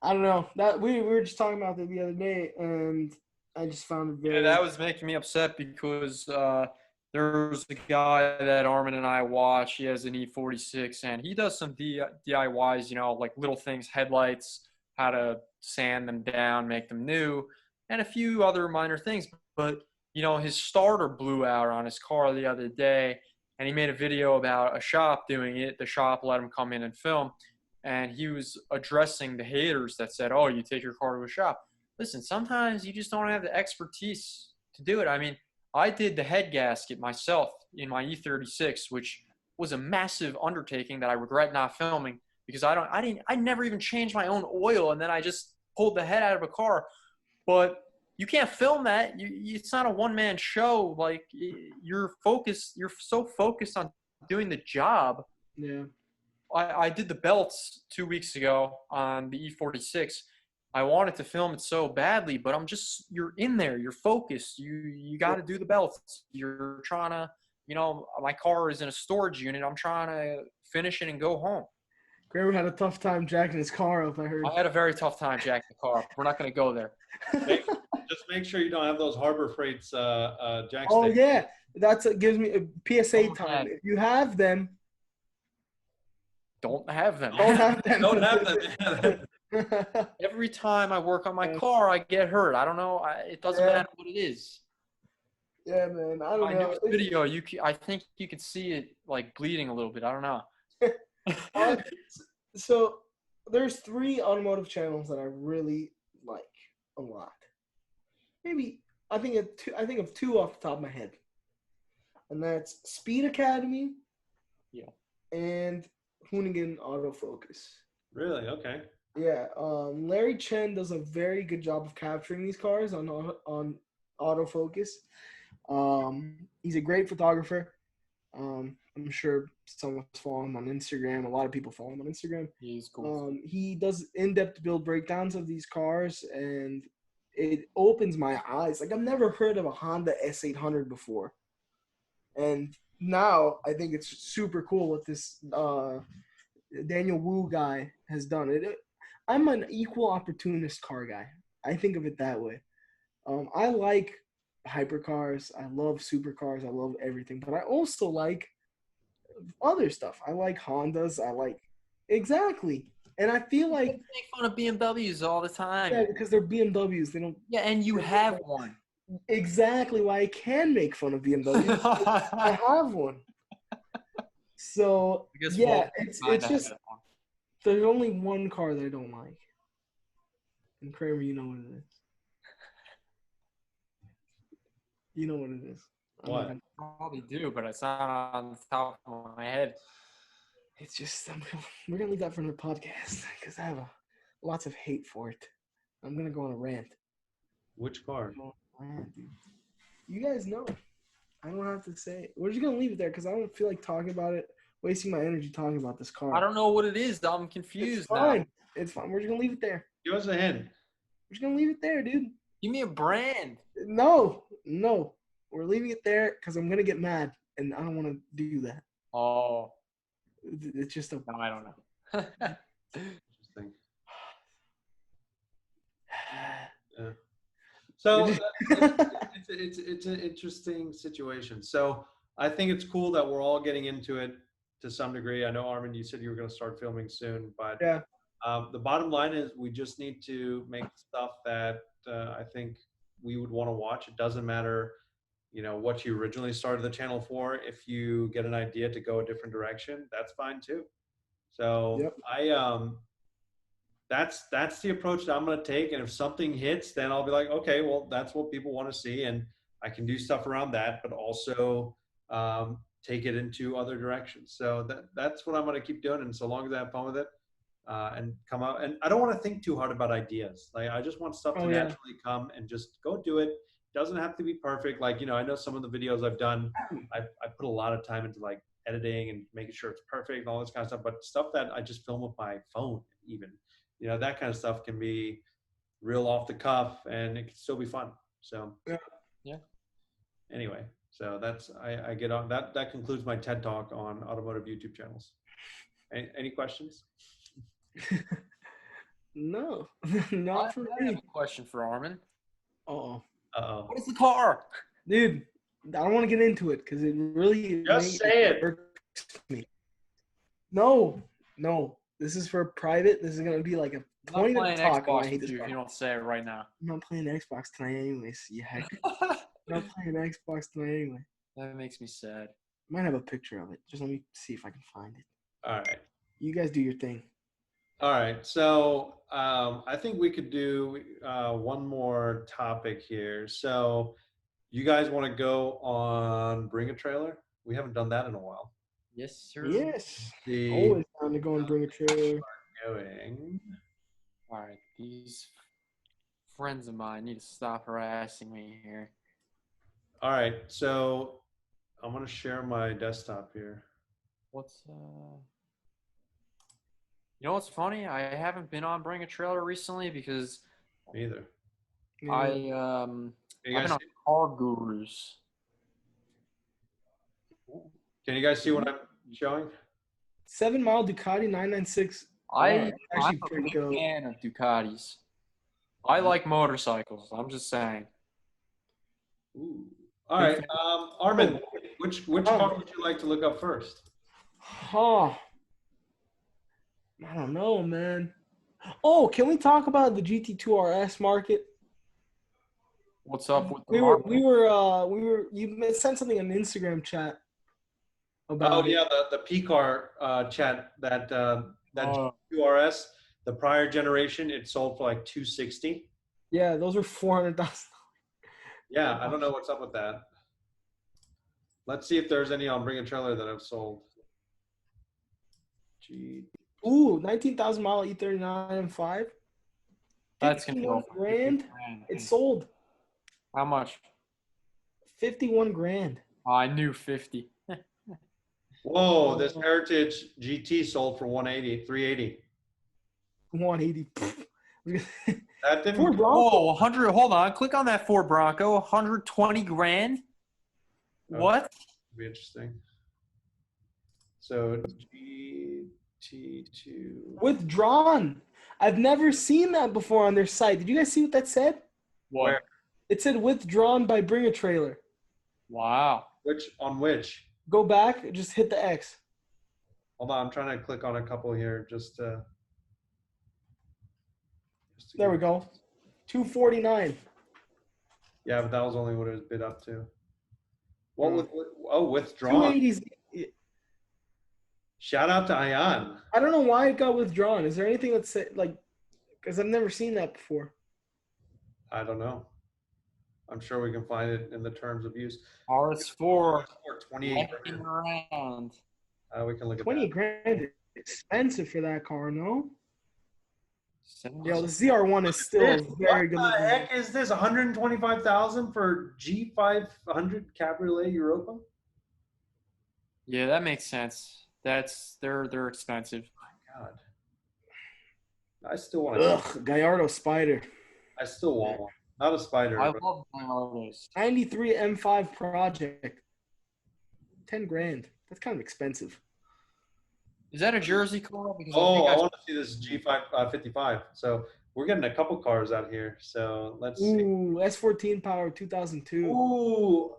I don't know. That we were just talking about that the other day, and I just found it Yeah, very. that was making me upset because there's a guy that Armin and I watch. He has an E46, and he does some DIYs, like little things, headlights, how to sand them down, make them new, and a few other minor things. But, his starter blew out on his car the other day, and he made a video about a shop doing it. The shop let him come in and film, and he was addressing the haters that said, "Oh, you take your car to a shop." Listen, sometimes you just don't have the expertise to do it. I mean, I did the head gasket myself in my E36, which was a massive undertaking that I regret not filming because I never even changed my own oil, and then I just pulled the head out of a car. But you can't film that. It's not a one-man show. Like you're so focused on doing the job. Yeah. I did the belts 2 weeks ago on the E46. I wanted to film it so badly, but you're in there, you're focused, you got to do the belts. You're trying to, my car is in a storage unit. I'm trying to finish it and go home. Kramer had a tough time jacking his car up, I heard. I had a very tough time jacking the car up. We're not going to go there. Just make sure you don't have those Harbor Freights jack Oh, sticks. yeah. That's gives me a PSA Don't time. have- If you have them, Don't have them. don't have them. Don't have them. Every time I work on my car, I get hurt. I don't know. It doesn't Yeah. matter what it is. Yeah, man. I don't My know. newest video, I think you could see it like bleeding a little bit. I don't know. So there's 3 automotive channels that I really like a lot. Maybe I think of 2 off the top of my head, and that's Speed Academy, Yeah. and Hoonigan Autofocus. Really? Okay. Yeah, Larry Chen does a very good job of capturing these cars on autofocus. He's a great photographer. I'm sure someone's following him on Instagram. A lot of people follow him on Instagram. He's cool. He does in-depth build breakdowns of these cars, and it opens my eyes. Like, I've never heard of a Honda S800 before, and now I think it's super cool what this Daniel Wu guy has done. I'm an equal opportunist car guy. I think of it that way. I like hypercars. I love supercars. I love everything. But I also like other stuff. I like Hondas. Exactly. And I feel like Make fun of BMWs all the time. yeah, because they're BMWs. They don't Yeah, and you have one. exactly why I can make fun of BMWs. I have one. So yeah, it's just there's only one car that I don't like. And Kramer, you know what it is. You know what it is. What? I probably do, but it's not on the top of my head. It's just we're gonna leave that for another podcast because I have lots of hate for it. I'm gonna go on a rant. Which car? Dude. You guys know. I don't have to say it. We're just gonna leave it there because I don't feel like talking about it, wasting my energy talking about this car. I don't know what it is. I'm confused It's fine. now. It's fine. We're just gonna leave it there. Give us a hint. We're just gonna leave it there, dude. Give me a brand. No. We're leaving it there because I'm gonna get mad, and I don't want to do that. Oh, It's just a. no, I don't know. Interesting. Yeah. So it's an interesting situation. So I think it's cool that we're all getting into it to some degree. I know, Armin, you said you were going to start filming soon, but Yeah. The bottom line is we just need to make stuff that I think we would want to watch. It doesn't matter, what you originally started the channel for. If you get an idea to go a different direction, that's fine too. So Yep. that's the approach that I'm going to take. And if something hits, then I'll be like, okay, well, that's what people want to see. And I can do stuff around that, but also take it into other directions. So that's what I'm going to keep doing. And so long as I have fun with it and come out, and I don't want to think too hard about ideas. Like, I just want stuff to naturally come and just go do it. Doesn't have to be perfect. Like, I know some of the videos I've done, I put a lot of time into like editing and making sure it's perfect and all this kind of stuff, but stuff that I just film with my phone even, that kind of stuff can be real off the cuff and it can still be fun. So Yeah. Anyway, so that's, I get on that. That concludes my TED talk on automotive YouTube channels. Any questions? No, I not for have me. a question for Armin. Oh, Uh-oh. What is the car? dude, I don't want to get into it because it really Just say it. irks me. No, no, this is for private. This is gonna be like a I'm not point of playing talk. And I Xbox hate with this you if car. you don't say it right now. I'm not playing Xbox tonight, anyways. You heck. I'm not playing Xbox tonight anyway. That makes me sad. Might have a picture of it. Just let me see if I can find it. All right. You guys do your thing. All right. So I think we could do one more topic here. So you guys want to go on Bring a Trailer? We haven't done that in a while. Yes, sir. Yes. The Always time to go and bring a trailer. going. All right, these friends of mine need to stop harassing me here. All right. So I'm going to share my desktop here. What's You know what's funny? I haven't been on Bring a Trailer recently because Me either. Yeah. I've You been guys on Car Gurus. Can you guys see what I'm showing? 7 Mile Ducati 996. I'm actually a pretty big dope. fan of Ducatis. I like motorcycles. I'm just saying. Ooh. All right. Armin, which car would you like to look up first? Huh. I don't know, man. Oh, can we talk about the GT2 RS market? What's up with the We market? were. You sent something on Instagram chat about Oh it. yeah, the P car chat that Oh. GT2 RS, the prior generation, it sold for like 260. Yeah, those were 400,000. Yeah, I don't know what's up with that. Let's see if there's any on Bring a Trailer that I've sold. G. Ooh, 19,000 mile E39 M5. That's gonna go 51 for grand. 50 grand. It sold How much? 51 grand. Oh, I knew 50. Whoa, this Heritage GT sold for 180, 380. 180. That didn't. Ford Bronco. Whoa, 100. Hold on. Click on that Ford Bronco. 120 grand. Oh. What? Be interesting. So GT2. Withdrawn. I've never seen that before on their site. Did you guys see what that said? What? Where? It said withdrawn by Bring a Trailer. Wow. Which? Go back, just hit the X. Hold on, I'm trying to click on a couple here just to There we go. 249. Yeah, but that was only what it was bid up to. What Hmm. was withdrawn? 280s. Shout out to Ayan. I don't know why it got withdrawn. Is there anything that say like? Because I've never seen that before. I don't know. I'm sure we can find it in the terms of use. RS4. 28 Looking grand. around. We can look at 20 that. grand is expensive for that car, no? 70. Yo, the ZR1 is still very good What the looking. heck is this? 125,000 for G500 Cabriolet Europa? Yeah, that makes sense. They're expensive. My God. I still want Ugh, Gallardo Spider. I still want one. Not a Spider. I but love Gallardos. 93 M5 Project. 10 grand. That's kind of expensive. Is that a Jersey car? Because Oh, I I want to see this G555. So we're getting a couple cars out here. So let's see. Ooh, S14 Power 2002. Ooh,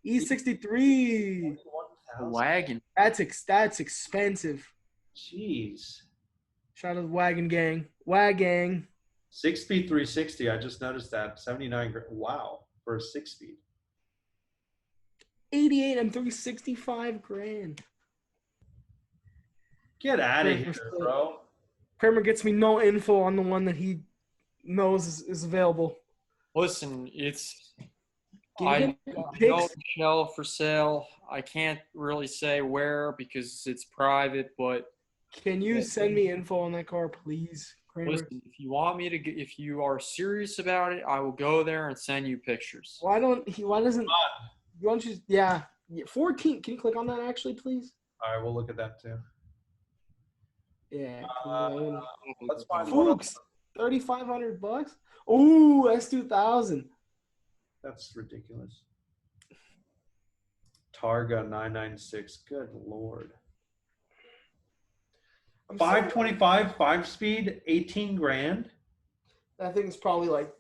E63. a wagon. That's expensive. Jeez. Shout out to the Wagon Gang. Wagang. 6-speed 360. I just noticed that. 79 grand. Wow. For a 6-speed. 88 and 365 grand. Get out of Kramer here, bro. Kramer gets me no info on the one that he knows is available. Listen, it's Can you I get got pics? no shell for sale. I can't really say where because it's private, but Can you send me info on that car, please, Kramer? listen, if you want me to if you are serious about it, I will go there and send you pictures. Why doesn't yeah. 14. Can you click on that actually, please? All right, we'll look at that too. Yeah. Let's find one. Fuchs, $3,500. Ooh, S2000. That's ridiculous. Targa 996. Good Lord. I'm 525, 5-speed, 18 grand. I think it's probably like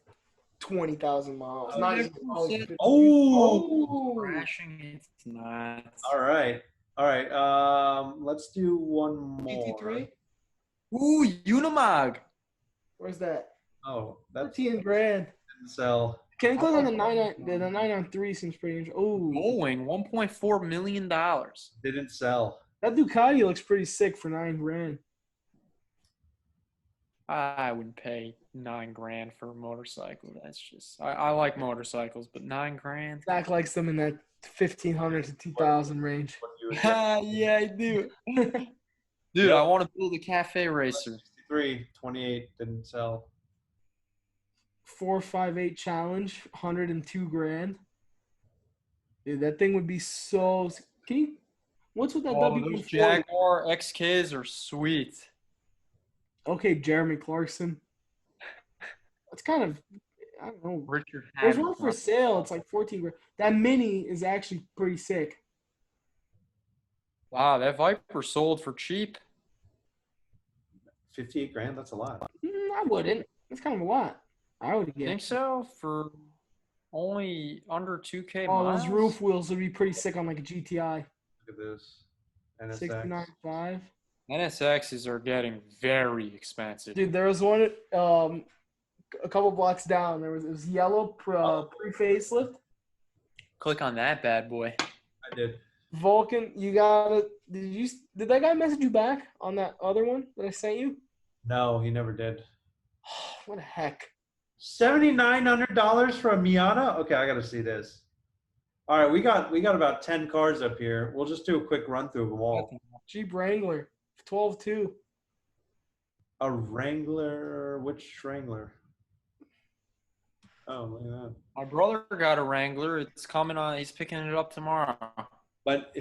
20,000 miles. Oh, Not yeah, even probably shit. 50. Oh, Oh, Crashing, it's nuts. all right. All right. Let's do one more. GT3? Ooh, Unimog. Where's that? Oh, that's 14 grand. didn't sell. Can you click on the 993 seems pretty interesting. Oh, Going $1.4 million. Didn't sell. that Ducati looks pretty sick for 9 grand. I wouldn't pay 9 grand for a motorcycle. That's just I like motorcycles, but 9 grand. Zach likes them in that 1,500 to 2,000 range. What do you expect? Yeah, I do. Dude, Yep. I want to build a cafe racer. 63, 28 didn't sell. 458 challenge, 102 grand. Dude, that thing would be so. Can you? What's with that Oh, W140? those Jaguar XKs are sweet. Okay, Jeremy Clarkson. That's kind of. I don't know. Richard There's Hammond. one for sale. It's like 14 grand. That Mini is actually pretty sick. Wow, that Viper sold for cheap. 58 grand, that's a lot. I wouldn't. That's kind of a lot. I would You get. think so? For only under 2K Oh, miles? those roof wheels would be pretty sick on like a GTI. Look at this. NSX. 69.5. NSXs are getting very expensive. Dude, there was one a couple blocks down. It was yellow pre-facelift. Click on that bad boy. I did. Vulcan, you got it. Did that guy message you back on that other one that I sent you? No, he never did. What the heck? $7,900 for a Miata? Okay, I gotta see this. All right, we got about 10 cars up here. We'll just do a quick run through of them all. Jeep Wrangler, 12.2. A Wrangler, which Wrangler? Oh, look at that. My brother got a Wrangler. It's coming on. He's picking it up tomorrow. But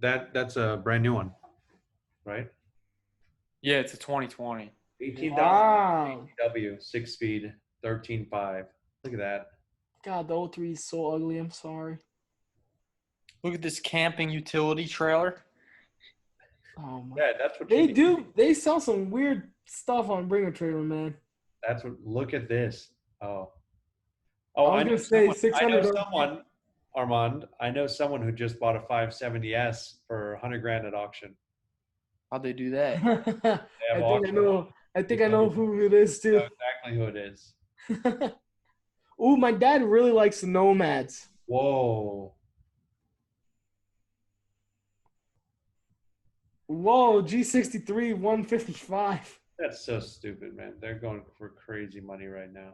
that's a brand new one, right? Yeah, it's a 2020. 18,000 Wow. W, 6-speed, 13.5. Look at that. God, the 03 is so ugly. I'm sorry. Look at this camping utility trailer. Oh my. Yeah, that's what They you need. do. They sell some weird stuff on Bringer Trailer, man. That's what. Look at this. Oh, I was I gonna know say someone. I know 600. someone, Armand. I know someone who just bought a 570S for 100 grand at auction. How'd they do that? I think I know who it is You know too. exactly who it is. Ooh, my dad really likes the Nomads. Whoa. Whoa, G63 155. That's so stupid, man. They're going for crazy money right now.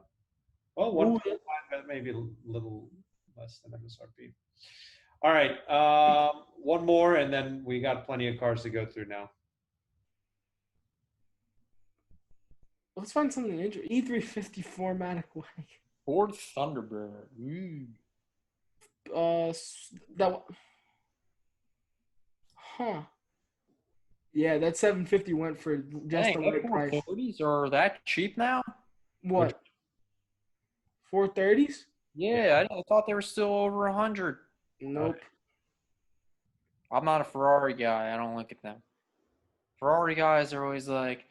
Well, Ooh, 125, maybe a little less than MSRP. All right, one more, and then we got plenty of cars to go through now. let's find something interesting. E350 4MATIC wagon. Ford Thunderbird. Ooh. That one. Huh. Yeah, that 750 went for just Dang, the right price. 440s are that cheap now? What? 430s? Yeah, I thought they were still over 100. Nope. I'm not a Ferrari guy. I don't look at them. Ferrari guys are always like,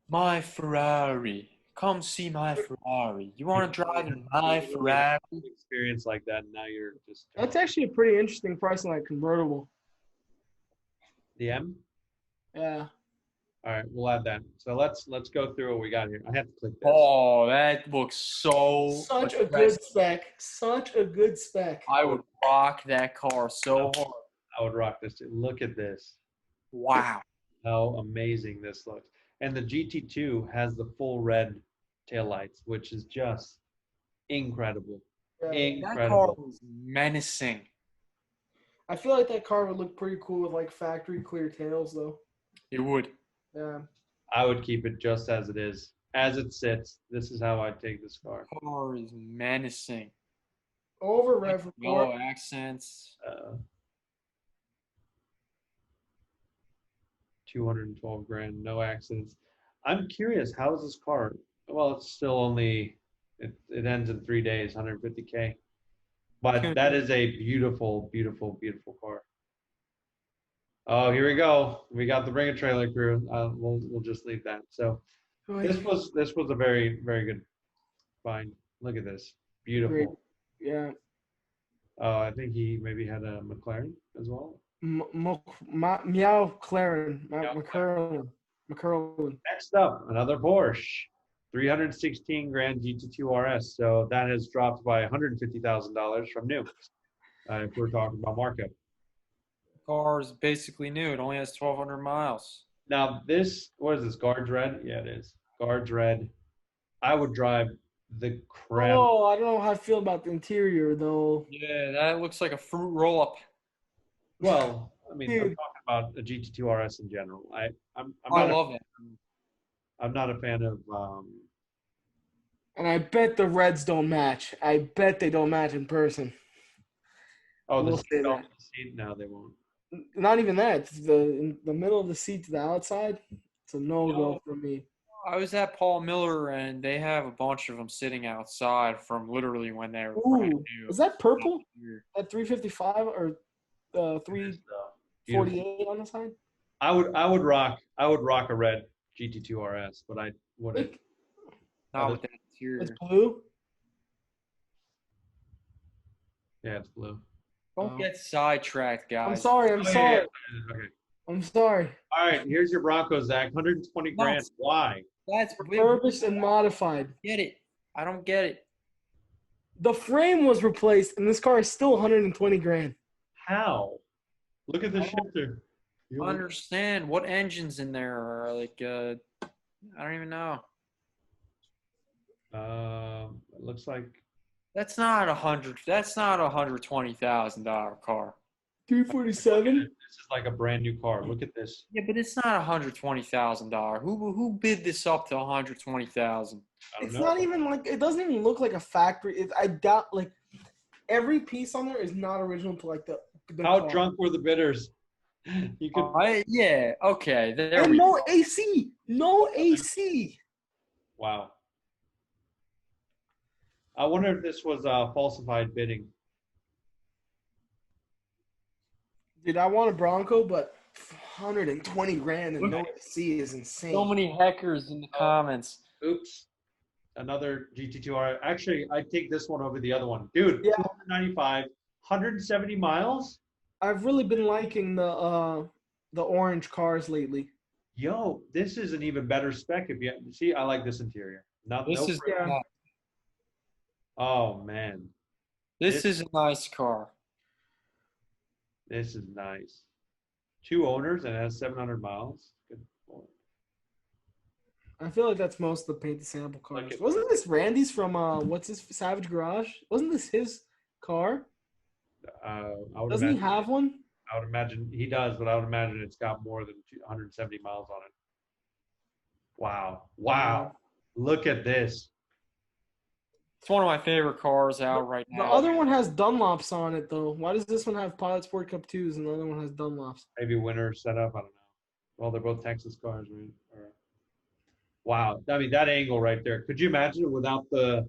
my Ferrari. Come see my Ferrari. You want to drive in my Ferrari? Experience like that, and now you're just. That's actually a pretty interesting price on that convertible. The M. Yeah. All right, we'll add that. So let's go through what we got here. I have to click this. Oh, that looks so Such a aggressive. good spec. Such a good spec. I would rock that car so hard. I would rock this. Look at this. Wow. How amazing this looks. And the GT2 has the full red taillights, which is just incredible. Yeah. That Incredible. car was menacing. I feel like that car would look pretty cool with like factory clear tails though. It would. Yeah. I would keep it just as it is. As it sits, this is how I'd take this car. The car is menacing. Over rev report. Yellow accents. 212 grand, no accidents. I'm curious, how is this car? Well, it's still only, it ends in 3 days, 150K. But that is a beautiful, beautiful, beautiful car. Oh, here we go. We got the Bring a Trailer crew. We'll just leave that. So this was a very very good find. Look at this, Great. beautiful. Yeah. I think he maybe had a McLaren as well. Meow Claren. Yeah. McCurlin. Next up, another Porsche, 316 grand GT2 RS. So that has dropped by $150,000 from new. If we're talking about markup. Car is basically new. It only has 1,200 miles. Now this, what is this? Guards red? Yeah, it is. Guards red. I would drive the crap. Oh, I don't know how I feel about the interior though. Yeah, that looks like a fruit roll-up. Well, I mean, I'm Dude. talking about a GT2 RS in general. I'm I not love it. I'm not a fan of. And I bet the reds don't match. I bet they don't match in person. Oh, We'll the say seat, that. seat. No, they won't. Not even that. It's in the middle of the seat to the outside. It's a no-go for me. I was at Paul Miller, and they have a bunch of them sitting outside from literally when they were brand Ooh, new. is that purple? At 355 or Beautiful. 348 on the side? I would rock a red GT2 RS, but I wouldn't. Like, Not with that interior. it's blue. Yeah, it's blue. Don't get sidetracked, guys. I'm sorry. I'm Oh, yeah, sorry. yeah. Okay. I'm sorry. All right, here's your Bronco, Zach. 120 grand. That's- Why? That's Refurbished and modified. Get it? I don't get it. The frame was replaced, and this car is still 120 grand. How? Look at the shifter. I understand what engines in there are like. I don't even know. It looks like That's not $120,000 car. 347. this is like a brand new car. Look at this. Yeah, but it's not $120,000. Who bid this up to $120,000? I don't It's know. not even like it doesn't even look like a factory. I doubt like every piece on there is not original to like the How car. drunk were the bidders? You could. Yeah. Okay. There And we no AC. No AC. Wow. I wonder if this was falsified bidding. Dude, I want a Bronco, but 120 grand and no AC is insane. So many hackers in the comments. Oops. Another GT2R. Actually, I take this one over the other one. Dude, Yeah. 295, 170 miles? I've really been liking the orange cars lately. Yo, this is an even better spec. If you see, I like this interior. This is Yeah. Oh man, this is a nice car. this is nice. 2 owners and it has 700 miles. Good Lord. I feel like that's most of the paint the sample cars. Like it. Wasn't this Randy's from what's his Savage Garage? Wasn't this his car? I would Doesn't he imagine, have one? I would imagine he does, but I would imagine it's got more than 170 miles on it. Wow. Wow. Look at this. It's one of my favorite cars out right The now. other one has Dunlops on it though. Why does this one have Pilot Sport Cup 2s and the other one has Dunlops? Maybe winter setup. I don't know. Well, they're both Texas cars, right? Wow. I mean, that angle right there. Could you imagine it without the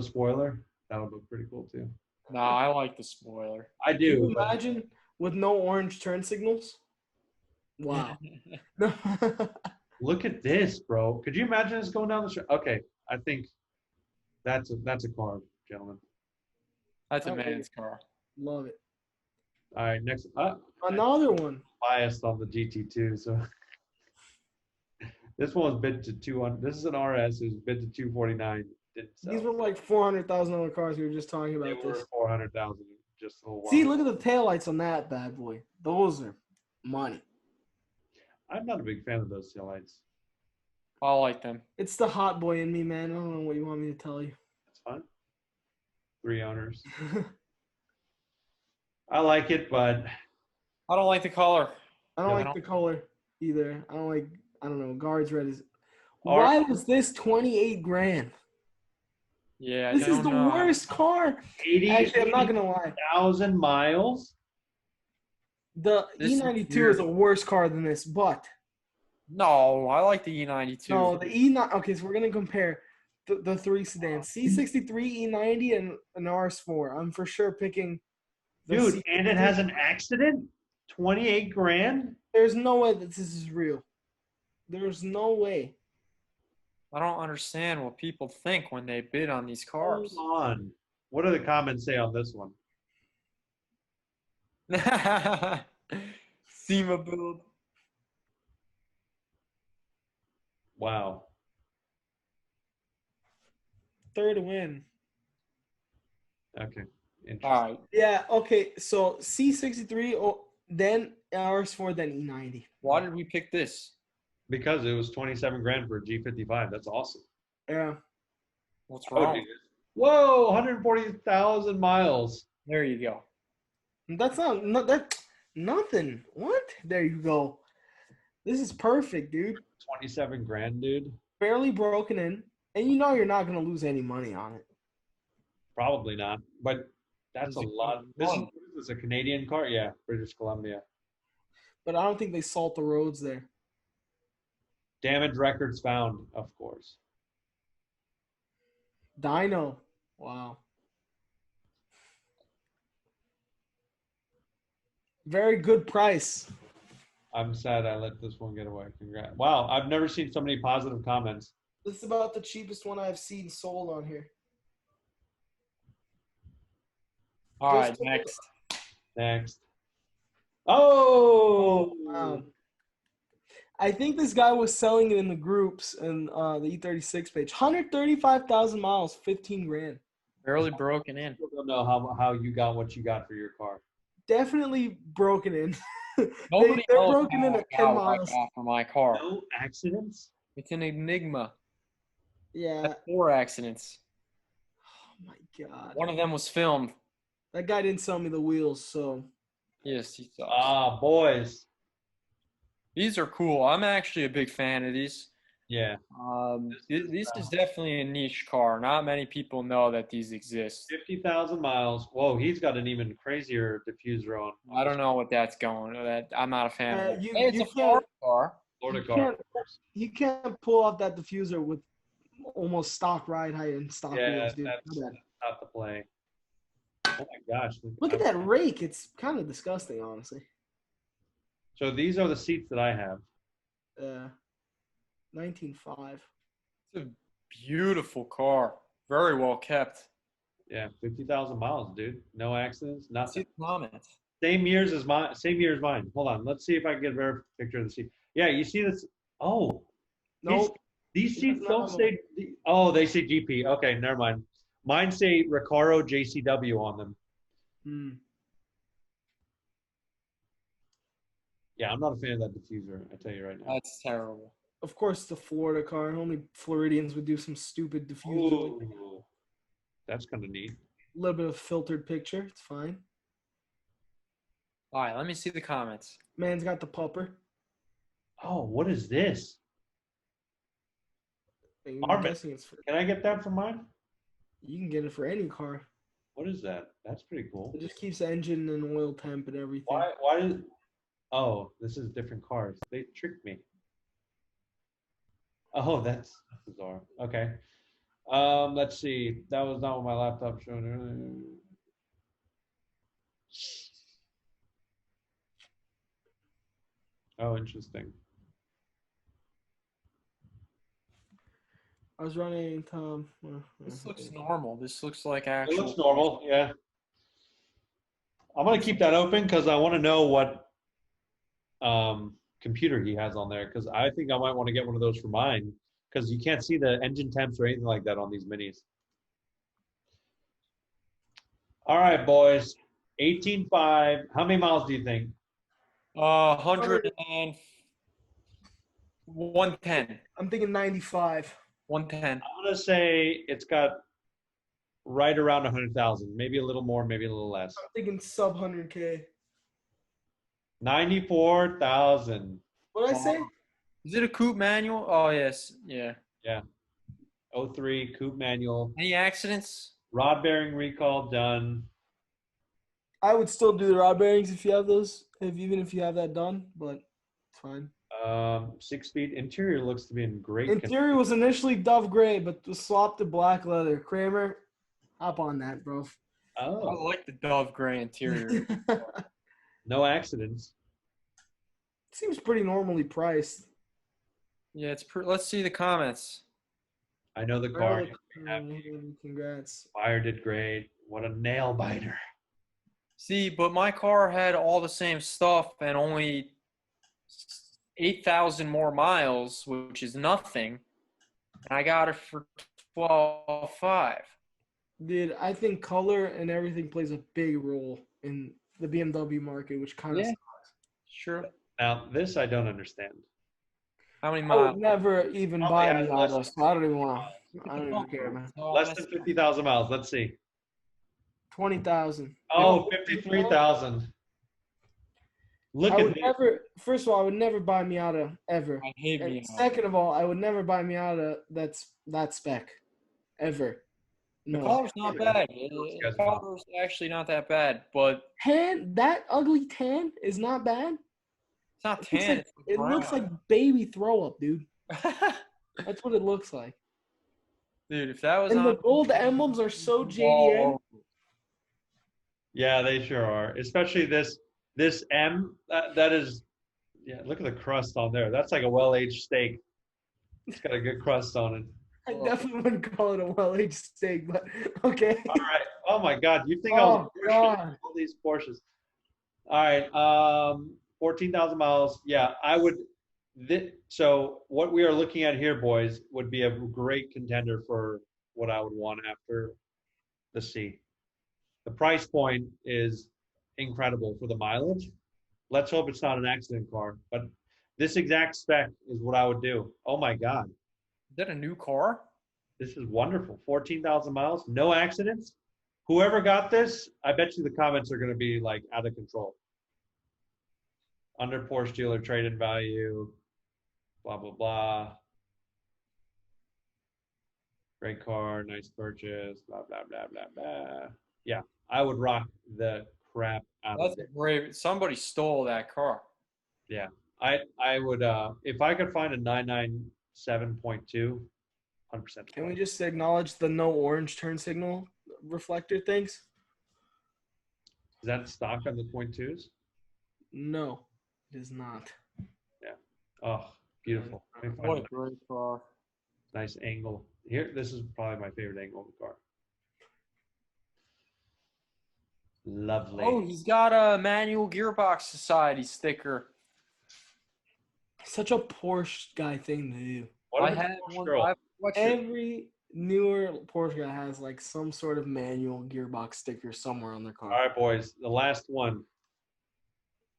spoiler? That would look pretty cool too. No, I like the spoiler. I Can you do. but- imagine with no orange turn signals? Wow. Look at this, bro. Could you imagine this going down the street? Okay, I think that's a car, gentlemen. That's a Okay. man's car. Love it. All right, next. Another one. Biased on the GT2, so this one was bid to 200. This is an RS. It was bid to 249. Didn't sell. These were like $400,000 cars. We were just talking They about were this. 400,000 just a little while. See, look at the taillights on that bad boy. Those are money. I'm not a big fan of those taillights. I like them. It's the hot boy in me, man. I don't know what you want me to tell you. That's fine. 3 owners. I like it, but I don't like the color. I don't Yeah, I like don't- the color either. I don't know. Guards red is. Or- Why was this 28 grand? Yeah, This is the worst car. 80 Actually, I'm not gonna lie. 80,000 miles. The This is E92 weird. is a worse car than this, but No, I like the E92. no, the E9. Okay, so we're gonna compare the 3 sedans: C63, E90, and an RS4. I'm for sure picking. The Dude, C63. and it has an accident? 28 grand? There's no way that this is real. There's no way. I don't understand what people think when they bid on these Hold cars. on. What do the comments say on this one? SEMA build. Wow. Third win. Okay. Interesting. All right. Yeah, okay. So C63, then RS4, then E90. Why did we pick this? Because it was 27 grand for a G55. That's awesome. Yeah. What's Oh, wrong? dude. Whoa, 140,000 miles. There you go. That's not nothing. What? There you go. This is perfect, dude. 27 grand, dude. Barely broken in. And you know you're not going to lose any money on it. Probably not. But that's a lot. This fun. is a Canadian car? Yeah, British Columbia. But I don't think they salt the roads there. Damage records found, of course. Dyno. Wow. Very good price. I'm sad I let this one get away. Congrats. Wow, I've never seen so many positive comments. This is about the cheapest one I've seen sold on here. All right, Just- next. Next. Oh! Wow. I think this guy was selling it in the groups and the E36 page. 135,000 miles, 15 grand. Barely broken in. I don't know how you got what you got for your car. Definitely broken in. Nobody they're knows broken in how at I 10 got what I miles. got for my car. No accidents? It's an enigma. Yeah. That's 4 accidents. Oh my God. One of them was filmed. That guy didn't sell me the wheels, so. Yes, he sucks. Ah, boys. These are cool. I'm actually a big fan of these. Yeah. This is definitely a niche car. Not many people know that these exist. 50,000 miles. Whoa, he's got an even crazier diffuser on. I don't know what that's going. I'm not a fan of it. You- Hey, it's you a Florida car. Florida You car. can't, you can't pull off that diffuser with almost stock ride height and stock Yeah, wheels, dude. that's Look at not the play. Oh my gosh. Look at that rake. It's kind of disgusting, honestly. So these are the seats that I have. 19.5. It's a beautiful car. Very well kept. Yeah, 50,000 miles, dude. No accidents, See nothing. the comments. Same years as mine. Same year as mine. Hold on. Let's see if I can get a better picture of the seat. Yeah, you see this? Oh, Nope. these seats No. don't say. Oh, they say GP. Okay, never mind. Mine say Recaro JCW on them. Hmm. Yeah, I'm not a fan of that diffuser. I tell you right now. That's terrible. Of course, the Florida car. Only Floridians would do some stupid diffuser. Like Ooh, that's kind of neat. a little bit of filtered picture. It's fine. All right, let me see the comments. Man's got the pupper. Oh, what is this? I'm Armin. guessing it's for, Can I get that for mine? you can get it for any car. What is that? That's pretty cool. It just keeps engine and oil temp and everything. Why did? Oh, this is different cars. They tricked me. Oh, that's bizarre. Okay. Let's see. That was not what my laptop showed earlier. Oh, interesting. I was running Tom. This looks normal. This looks like It actual. looks normal, yeah. I'm gonna keep that open because I want to know what computer he has on there, because I think I might want to get one of those for mine, because you can't see the engine temps or anything like that on these minis. All right, boys. 18.5. How many miles do you think? 100 and 110. I'm thinking 95. 110. I'm gonna say it's got right around 100,000, maybe a little more, maybe a little less. I'm thinking sub 100K. 94,000. What did I say? Is it a coupe manual? Oh, yes. Yeah. 03 coupe manual. Any accidents? Rod bearing recall done. I would still do the rod bearings if you have those, even if you have that done, but it's fine. 6 speed. Interior looks to be in great condition. Interior was initially dove gray, but was swapped to black leather. Kramer, hop on that, bro. I Oh, like the dove gray interior. no accidents. Seems pretty normally priced. Yeah, let's see the comments. I know the car. You'll be happy. Congrats. Fire did great. What a nail biter. See, but my car had all the same stuff and only 8,000 more miles, which is nothing. And I got it for 12.5. Dude, I think color and everything plays a big role in the BMW market, which kind of Yeah. Sure. Now, this I don't understand. How many I would miles? never even Probably buy has Miata, less- so I don't even want to. I don't even care, man. Less than 50,000 miles. Let's see. 20,000. Oh, 53,000. Look I at would this. never. First of all, I would never buy Miata ever. I hate And Miata. second of all, I would never buy Miata that's that spec, ever. The No. color's not bad. The color's actually not that bad, but Tan, that ugly tan is not bad. it's not It looks tan. like, it looks like baby throw up, dude. like. That's what it looks like. Dude, if that was And on the gold emblems are so JDM. Yeah, they sure are. Especially this M. That is. Yeah, look at the crust on there. That's like a well-aged steak. It's got a good crust on it. I definitely wouldn't call it a well-aged steak, but okay. All right. Oh my God. You think Oh, God. all these Porsches? All right. 14,000 miles. Yeah, I would. So what we are looking at here, boys, would be a great contender for what I would want after the C. The price point is incredible for the mileage. Let's hope it's not an accident car, but this exact spec is what I would do. Oh my God. Is that a new car? This is wonderful. 14,000 miles, no accidents. Whoever got this, I bet you the comments are going to be like out of control. Under Porsche dealer trade-in value, blah, blah, blah. Great car, nice purchase, blah, blah, blah, blah, blah. Yeah, I would rock the crap out of That's it. great. Somebody stole that car. Yeah, I would, if I could find a 997.2, 100%. Can we just acknowledge the no orange turn signal reflector things? Is that stock on the point twos? No, it is not. Oh, beautiful. Let me find What a a great car. nice angle. Here, this is probably my favorite angle of the car. Lovely. Oh, he's got a manual gearbox society sticker. Such a Porsche guy thing to do. What I if it's had Porsche one. girl? I've watched it. Every newer Porsche guy has like some sort of manual gearbox sticker somewhere on their car. All right, boys. The last one.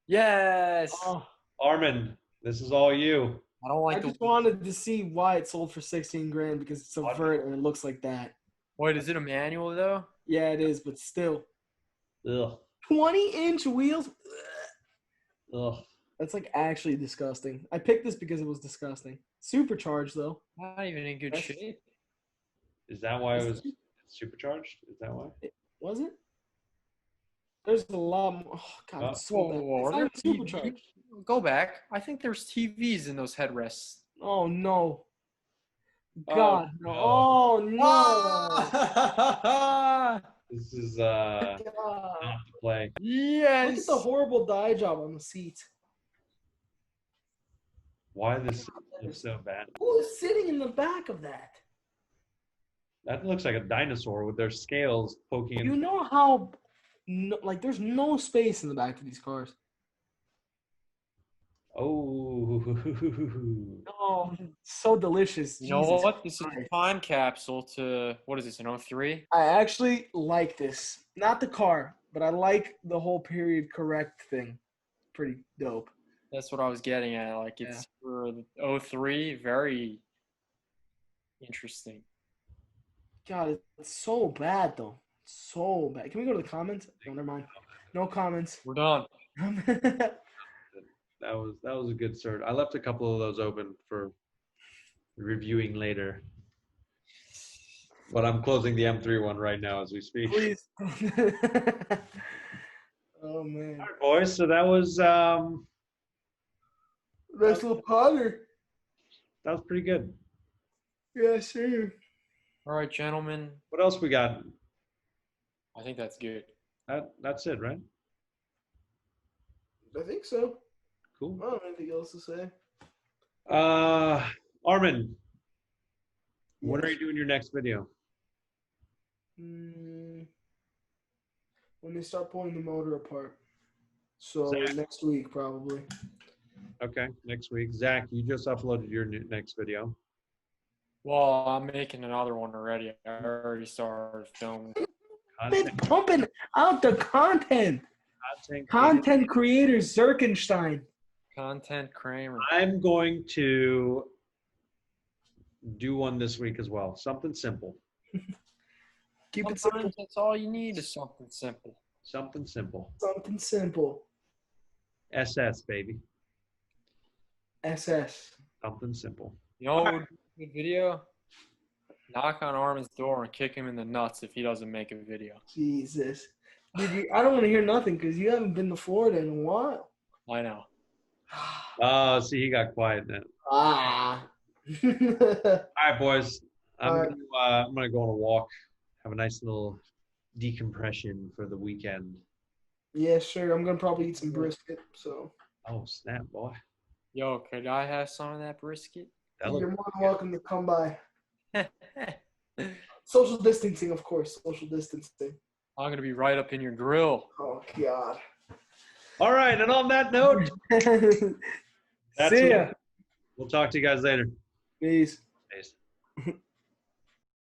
Yes. Oh, Armin, this is all you. I don't I like just the. wanted to see why it sold for 16 grand because it's a What? vert and it looks like that. Wait, is it a manual though? Yeah, it is, but still. Ugh. 20-inch wheels? Ugh. That's like actually disgusting. I picked this because it was disgusting. Supercharged though. Not even in good Yes. shape. Is that why it was supercharged? Is that why? Was it? There's a lot more. Oh, God, Oh. it's so Whoa, bad. whoa, whoa. It's Are not there even supercharged. TVs? Go back. I think there's TVs in those headrests. Oh, no. Oh, God, no. no. Oh, no. Ah! This is God. not to play. Yes. Look at the horrible dye job on the seat. Why this is so bad? Who is sitting in the back of that? That looks like a dinosaur with their scales poking in. You know how, like, there's no space in the back of these cars. Oh. Oh, so delicious. You know Jesus what? This is Christ. a time capsule to, what is this, an 03? I actually like this. Not the car, but I like the whole period correct thing. Pretty dope. That's what I was getting at. Like, it's for the 03, very interesting. God, it's so bad though. So bad. Can we go to the comments? No, never mind. No comments. We're done. That was a good start. I left a couple of those open for reviewing later. But I'm closing the M3 one right now as we speak. Please. Oh man. All right, boys. So that was Nice little Potter. pretty good. Yeah, sure. All right, gentlemen. What else we got? I think that's good. That's it, right? I think so. Cool. I don't have anything else to say. Armin, when are Yes. you doing your next video? When they start pulling the motor apart. So Zach. next week probably. Okay, next week. Zach, you just uploaded your next video. Well, I'm making another one already. I already started filming. Been pumping out the content. Content creator Zirkenstein. Content Kramer. I'm going to do one this week as well. Something simple. Keep it Sometimes simple. that's all you need is something simple. Something simple. Something simple. SS, baby. SS. Something simple. You know what would be a good video? Knock on Armin's door and kick him in the nuts if he doesn't make a video. Jesus. Dude, I don't want to hear nothing because you haven't been to Florida in a while. I know. Oh, see, he got quiet then. Ah. All right, boys. I'm All right. gonna go on a walk. Have a nice little decompression for the weekend. Yeah, sure. I'm gonna probably eat some brisket. So Oh, snap, boy. Yo, could I have some of that brisket? That you're looked more than welcome to come by. Social distancing, of course. Social distancing. I'm going to be right up in your grill. Oh God. all right, and on that note, that's See ya. it. We'll talk to you guys later. Peace. Peace.